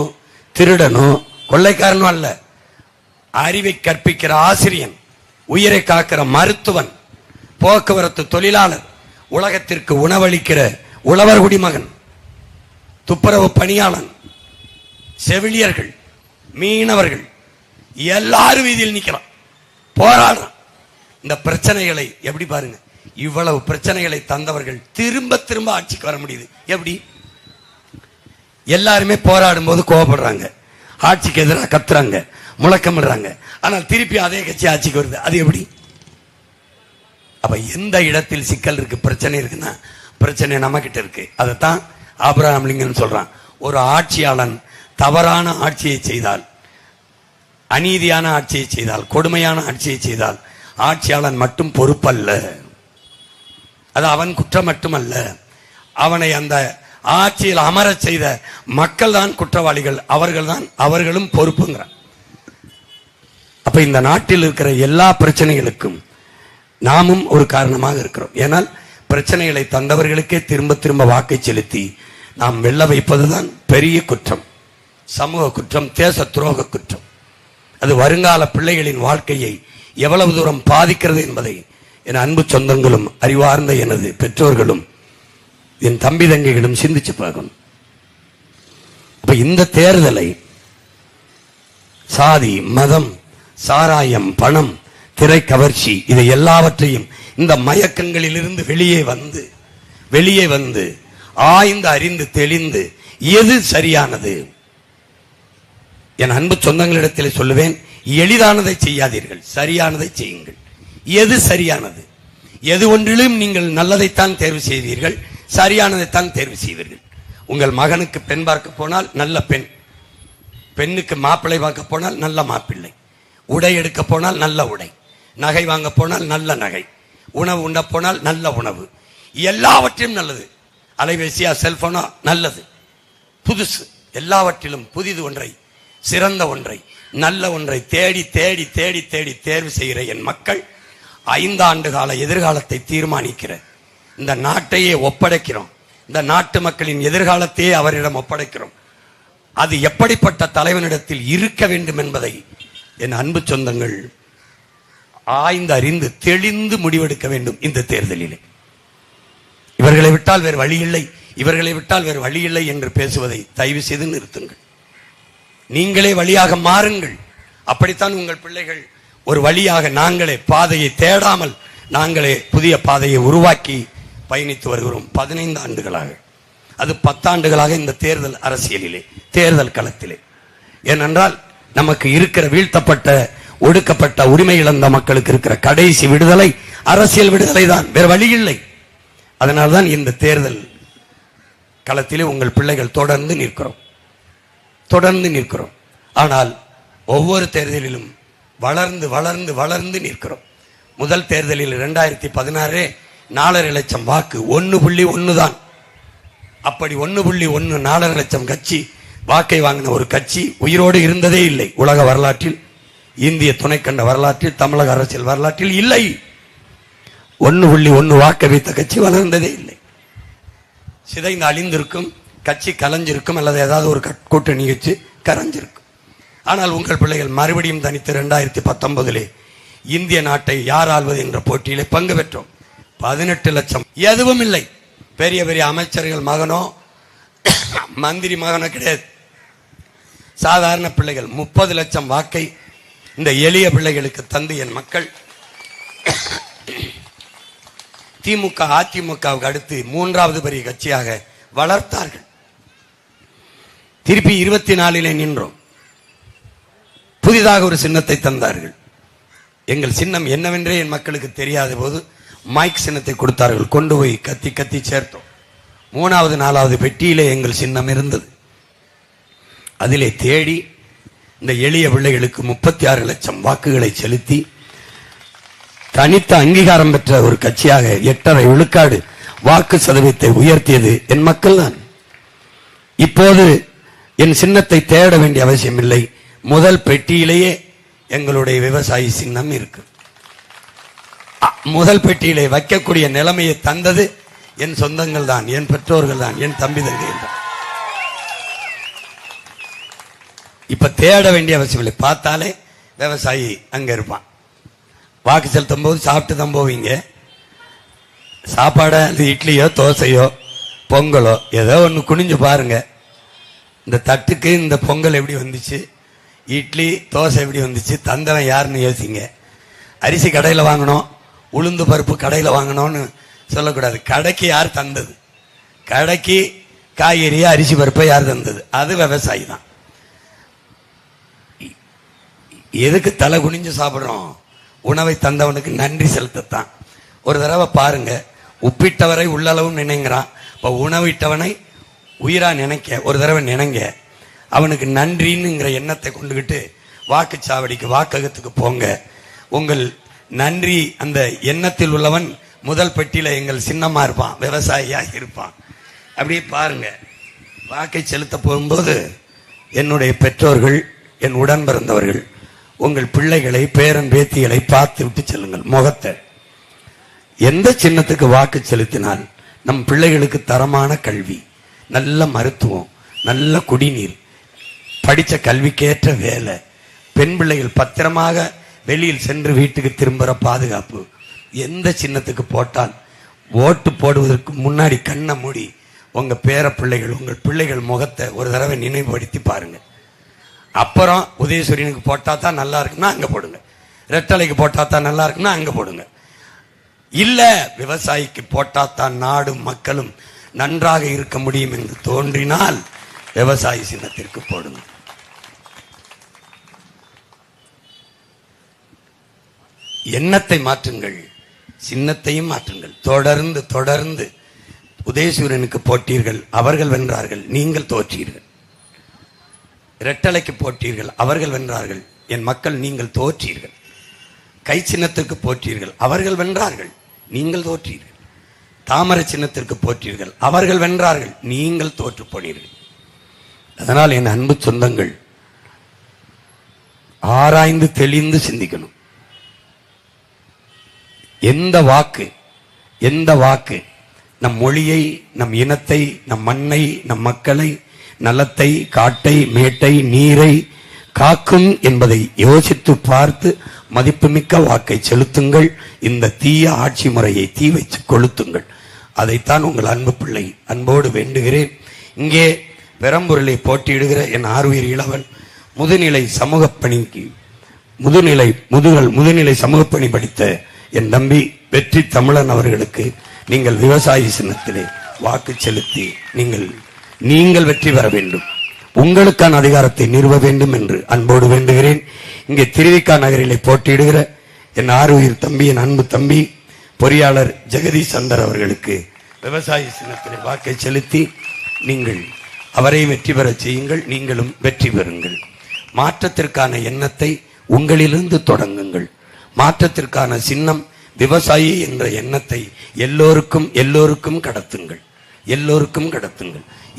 Speaker 2: திருடனோ, கொள்ளைக்காரனோ அல்ல. அறிவை கற்பிக்கிற ஆசிரியன், உயிரை காக்கிற மருத்துவன், போக்குவரத்து தொழிலாளர், உலகத்திற்கு உணவளிக்கிற உழவர் குடிமகன், துப்புரவு பணியாளன், செவிலியர்கள், மீனவர்கள் எல்லாரும் வீதியில் நிற்கிறான், போராடுறான். இந்த பிரச்சனைகளை எப்படி பாருங்க, இவ்வளவு பிரச்சனைகளை தந்தவர்கள் திரும்ப திரும்ப ஆட்சிக்கு வர முடியுது எப்படி? எல்லாருமே போராடும் போது கோவப்படுறாங்க, ஆட்சிக்கு எதிராக கத்துறாங்க, முழக்கமிடுறாங்க, ஆனால் திருப்பி அதே கட்சி ஆட்சிக்கு வருது. அது எப்படி? அப்ப எந்த இடத்தில் சிக்கல் இருக்கு, பிரச்சனை இருக்குன்னா பிரச்சனை நம்ம கிட்ட இருக்கு. அதைத்தான் ஆபிரகாம் லிங்கன் சொல்றான், ஒரு ஆட்சியாளன் தவறான ஆட்சியை செய்தால், அநீதியான ஆட்சியை செய்தால், கொடுமையான ஆட்சியை செய்தால் ஆட்சியாளன் மட்டும் பொறுப்பல்ல, அது அவன் குற்றம் மட்டுமல்ல, அவனை அந்த ஆட்சியில் அமரச் செய்த மக்கள் தான் குற்றவாளிகள், அவர்களும் பொறுப்புங்கிறான். அப்ப இந்த நாட்டில் இருக்கிற எல்லா பிரச்சனைகளுக்கும் நாமும் ஒரு காரணமாக இருக்கிறோம். ஏனால் பிரச்சனைகளை தந்தவர்களுக்கே திரும்ப திரும்ப வாக்கை செலுத்தி நாம் வெல்ல வைப்பதுதான் பெரிய குற்றம், சமூக குற்றம், தேச துரோக குற்றம். அது வருங்கால பிள்ளைகளின் வாழ்க்கையை எவ்வளவு தூரம் பாதிக்கிறது என்பதை என் அன்பு சொந்தங்களும் அறிவார்ந்த எனது பெற்றோர்களும் என் தம்பி தங்கைகளும் சிந்திச்சு பார்க்கணும். அப்ப இந்த தேர்தலை சாதி, மதம், சாராயம், பணம், திரை கவர்ச்சி, இதை எல்லாவற்றையும் இந்த மயக்கங்களில் இருந்து வெளியே வந்து ஆய்ந்து அறிந்து தெளிந்து எது சரியானது, என் அன்பு சொந்தங்களிடத்தில் சொல்லுவேன், எளிதானதை செய்யாதீர்கள், சரியானதை செய்யுங்கள். எது சரியானது? எது ஒன்றிலும் நீங்கள் நல்லதைத்தான் தேர்வு செய்வீர்கள், சரியானதைத்தான் தேர்வு செய்வீர்கள். உங்கள் மகனுக்கு பெண் பார்க்க போனால் நல்ல பெண், பெண்ணுக்கு மாப்பிள்ளை பார்க்க போனால் நல்ல மாப்பிள்ளை, உடை எடுக்க போனால் நல்ல உடை, நகை வாங்க போனால் நல்ல நகை, உணவு உண்ட போனால் நல்ல உணவு, எல்லாவற்றையும் நல்லது. அலைபேசியா, செல்போனா நல்லது, புதுசு, எல்லாவற்றிலும் புதிது ஒன்றை, சிறந்த ஒன்றை, நல்ல ஒன்றை தேடி தேடி தேடி தேடி தேர்வு செய்கிற என் மக்கள் 5 ஆண்டு கால எதிர்காலத்தை தீர்மானிக்கிற இந்த நாட்டையே ஒப்படைக்கிறோம். இந்த நாட்டு மக்களின் எதிர்காலத்தையே அவரிடம் ஒப்படைக்கிறோம். அது எப்படிப்பட்ட தலைவனிடத்தில் இருக்க வேண்டும் என்பதை என் அன்பு சொந்தங்கள் ஆய்ந்து அறிந்து தெளிந்து முடிவெடுக்க வேண்டும். இந்த தேர்தலிலே இவர்களை விட்டால் வேறு வழி இல்லை, இவர்களை விட்டால் வேறு வழி இல்லை என்று பேசுவதை தயவு செய்து நிறுத்துங்கள். நீங்களே வழியாக மாறுங்கள். அப்படித்தான் உங்கள் பிள்ளைகள் ஒரு வழியாக, நாங்களே பாதையை தேடாமல் நாங்களே புதிய பாதையை உருவாக்கி பயணித்து வருகிறோம் 15 ஆண்டுகளாக. அது 10 ஆண்டுகளாக இந்த தேர்தல் அரசியலிலே, தேர்தல் களத்திலே. ஏனென்றால் நமக்கு இருக்கிற வீழ்த்தப்பட்ட, ஒடுக்கப்பட்ட, உரிமை இழந்த மக்களுக்கு இருக்கிற கடைசி விடுதலை அரசியல் விடுதலை தான், வேறு வழி இல்லை. அதனால்தான் இந்த தேர்தல் களத்திலே உங்கள் பிள்ளைகள் தொடர்ந்து நிற்கிறோம். ஆனால் ஒவ்வொரு தேர்தலிலும் வளர்ந்து வளர்ந்து வளர்ந்து நிற்கிறோம். முதல் தேர்தலில் 2016 4.5 லட்சம் வாக்கு, 1.1 தான். அப்படி 1.1 4.5 லட்சம் கட்சி வாக்கை வாங்கின ஒரு கட்சி உயிரோடு இருந்ததே இல்லை. உலக வரலாற்றில், இந்திய துணைக்கண்ட வரலாற்றில், தமிழக அரசியல் வரலாற்றில் இல்லை. 1.1 வாக்கை வைத்த கட்சி வளர்ந்ததே இல்லை. சிதைந்து அழிந்திருக்கும், கட்சி கலைஞ்சிருக்கும், அல்லது ஏதாவது ஒரு கூட்டணி வச்சு கரைஞ்சிருக்கும். ஆனால் உங்கள் பிள்ளைகள் மறுபடியும் தனித்து 2019 இந்திய நாட்டை யார் ஆள்வது என்ற போட்டியிலே பங்கு பெற்றோம். 18 லட்சம், எதுவும் இல்லை. பெரிய பெரிய அமைச்சர்கள் மகனோ மந்திரி மகனோ கிடையாது, சாதாரண பிள்ளைகள். 30 லட்சம் வாக்கை இந்த எளிய பிள்ளைகளுக்கு தந்து என் மக்கள் திமுக, அதிமுகவுக்கு அடுத்து 3வது பெரிய கட்சியாக வளர்த்தார்கள். திருப்பி 24 நின்றோம். புதிதாக ஒரு சின்னத்தை தந்தார்கள். எங்கள் சின்னம் என்னவென்றே என் மக்களுக்கு தெரியாத போது மைக் சின்னத்தை கொடுத்தார்கள். கொண்டு போய் கத்தி கத்தி சேர்த்தோம். 3வது 4வது பெட்டியிலே எங்கள் சின்னம் இருந்தது. அதிலே தேடி இந்த எளிய பிள்ளைகளுக்கு 36 லட்சம் வாக்குகளை செலுத்தி தனித்த அங்கீகாரம் பெற்ற ஒரு கட்சியாக 8.5 விழுக்காடு வாக்கு சதவீதத்தை உயர்த்தியது என் மக்கள் தான். இப்போது என் சின்னத்தை தேட வேண்டிய அவசியம் இல்லை. முதல் பெட்டியிலேயே எங்களுடைய விவசாயி சின்னம் இருக்கு. முதல் பெட்டியிலே வைக்கக்கூடிய நிலைமையை தந்தது என் சொந்தங்கள் தான், என் பெற்றோர்கள் தான், என் தம்பி தங்கைகள் தான். இப்ப தேட வேண்டிய அவசியம் இல்லை. பார்த்தாலே விவசாயி அங்க இருப்பான். வாக்கு செலுத்தும் போது சாப்பிட்டு தான் போவீங்க. சாப்பாட இட்லியோ தோசையோ பொங்கலோ ஏதோ ஒன்று குனிஞ்சு பாருங்க. இந்த தட்டுக்கு இந்த பொங்கல் எப்படி வந்துச்சு, இட்லி தோசை எப்படி வந்துச்சு, தந்தவன் யாருன்னு யோசிங்க. அரிசி கடையில் வாங்கணும், உளுந்து பருப்பு கடையில் வாங்கணும்னு சொல்லக்கூடாது. கடைக்கு யார் தந்தது? கடைக்கு காய்கறியை அரிசி பருப்பை யார் தந்தது? அது விவசாயி தான். எதுக்கு தலை குனிஞ்சு சாப்பிடுறோம்? உணவை தந்தவனுக்கு நன்றி செலுத்தத்தான். ஒரு தடவை பாருங்க, உப்பிட்டவரை உள்ளளவும் நினைங்கிறான். இப்போ உணவிட்டவனை உயிரா நினைக்க ஒரு தடவை நினைங்க. அவனுக்கு நன்றின்னுங்கிற எண்ணத்தை கொண்டுகிட்டு வாக்குச்சாவடிக்கு வாக்ககத்துக்கு போங்க. உங்கள் நன்றி அந்த எண்ணத்தில் உள்ளவன் முதல் பெட்டியில எங்கள் சின்னமா இருப்பான், விவசாயியா இருப்பான். அப்படியே பாருங்க. வாக்கை செலுத்த போகும்போது என்னுடைய பெற்றோர்கள், என் உடன் பிறந்தவர்கள், உங்கள் பிள்ளைகளை பேரன் பேத்திகளை பார்த்து விட்டு செல்லுங்கள். முகத்தை எந்த சின்னத்துக்கு வாக்கு செலுத்தினால் நம் பிள்ளைகளுக்கு தரமான கல்வி, நல்ல மருத்துவம், நல்ல குடிநீர், படித்த கல்விக்கேற்ற வேலை, பெண் பிள்ளைகள் பத்திரமாக வெளியில் சென்று வீட்டுக்கு திரும்புகிற பாதுகாப்பு, எந்த சின்னத்துக்கு போட்டால் ஓட்டு போடுவதற்கு முன்னாடி கண்ணை மூடி உங்க பேர பிள்ளைகள், உங்கள் பிள்ளைகள் முகத்தை ஒரு தடவை நினைவுபடுத்தி பாருங்க. அப்புறம் உதயசூரியனுக்கு போட்டா தான் நல்லா இருக்குன்னா அங்க போடுங்க, ரெட்டலைக்கு போட்டா தான் நல்லா இருக்குன்னா அங்க போடுங்க. இல்ல விவசாயிக்கு போட்டா தான் நாடும் மக்களும் நன்றாக இருக்க முடியும் என்று தோன்றினால் விவசாயி சின்னத்திற்கு போடுங்க. எண்ணத்தை மாற்றுங்கள், சின்னத்தையும் மாற்றுங்கள். தொடர்ந்து தொடர்ந்து உதயசூரியனுக்கு போட்டீர்கள், அவர்கள் வென்றார்கள், நீங்கள் தோற்றீர்கள். இரட்டலைக்கு போட்டீர்கள், அவர்கள் வென்றார்கள், என் மக்கள் நீங்கள் தோற்றீர்கள். கை சின்னத்திற்கு போற்றீர்கள், அவர்கள் வென்றார்கள், நீங்கள் தோற்றீர்கள். தாமரை சின்னத்திற்கு போற்றீர்கள், அவர்கள் வென்றார்கள், நீங்கள் தோற்று போனீர்கள். அதனால் என் அன்பு சொந்தங்கள், ஆராய்ந்து தெளிந்து சிந்திக்கணும். எந்த வாக்கு நம் மொழியை, நம் இனத்தை, நம் மண்ணை, நம் மக்களை, நலத்தை, காட்டை, மேட்டை, நீரை காக்கும் என்பதை யோசித்து பார்த்து மதிப்புமிக்க வாக்கை செலுத்துங்கள். இந்த தீய ஆட்சி முறையை தீ வைத்து கொளுத்துங்கள். அதைத்தான் உங்கள் அன்பு பிள்ளை அன்போடு வேண்டுகிறேன். இங்கே பெரம்பூரிலே போட்டியிடுகிற என் ஆர்வீர் இளவன் முதுநிலை சமூகப்பணிக்கு முதுநிலை சமூகப்பணி படித்த என் தம்பி வெற்றி தமிழன் அவர்களுக்கு நீங்கள் விவசாயி சின்னத்திலே வாக்கு செலுத்தி நீங்கள் வெற்றி பெற வேண்டும், உங்களுக்கான அதிகாரத்தை நிறுவ வேண்டும் என்று அன்போடு வேண்டுகிறேன். இங்கே திருவிக்கா நகரிலே போட்டியிடுகிற என் ஆர்வீர் தம்பி, என் அன்பு தம்பி பொறியாளர் ஜெகதீஷ் சந்தர் அவர்களுக்கு விவசாயி சின்னத்திலே வாக்கை செலுத்தி நீங்கள் அவரை வெற்றி பெற செய்யுங்கள். நீங்களும் வெற்றி பெறுங்கள். மாற்றத்திற்கான எண்ணத்தை உங்களிலிருந்து தொடங்குங்கள். மாற்றத்திற்கான சின்னம் விவசாயி என்ற எண்ணத்தை எல்லோருக்கும் கடத்துங்கள்.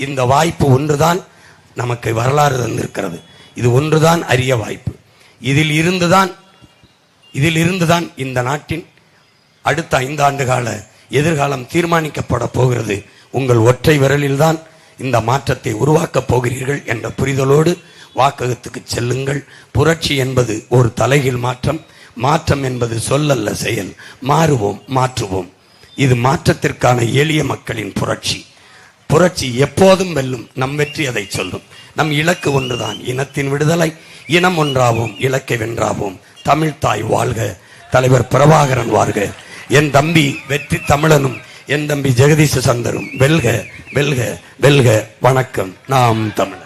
Speaker 2: இந்த வாய்ப்பு ஒன்றுதான் நமக்கு வரலாறு தந்திருக்கிறது. இது ஒன்றுதான் அரிய வாய்ப்பு. இதில் இருந்துதான் இந்த நாட்டின் அடுத்த 5 ஆண்டு கால எதிர்காலம் தீர்மானிக்கப்பட போகிறது. உங்கள் ஒற்றை விரலில் தான் இந்த மாற்றத்தை உருவாக்கப் போகிறீர்கள் என்ற புரிதலோடு வாக்ககத்துக்கு செல்லுங்கள். புரட்சி என்பது ஒரு தலைகீழ் மாற்றம் என்பது சொல்லல்ல, செயல். மாற்றுவோம். இது மாற்றத்திற்கான எளிய மக்களின் புரட்சி எப்போதும் வெல்லும். நம் வெற்றி அதை சொல்லும். நம் இலக்கு ஒன்றுதான், இனத்தின் விடுதலை. இனம் ஒன்றாவோம், இலக்கை வென்றாவோம். தமிழ் தாய் வாழ்க, தலைவர் பிரபாகரன் வாழ்க. என் தம்பி வெற்றி தமிழனும் என் தம்பி ஜெகதீஷ சந்தரும் வெல்க. வணக்கம். நாம் தமிழ்.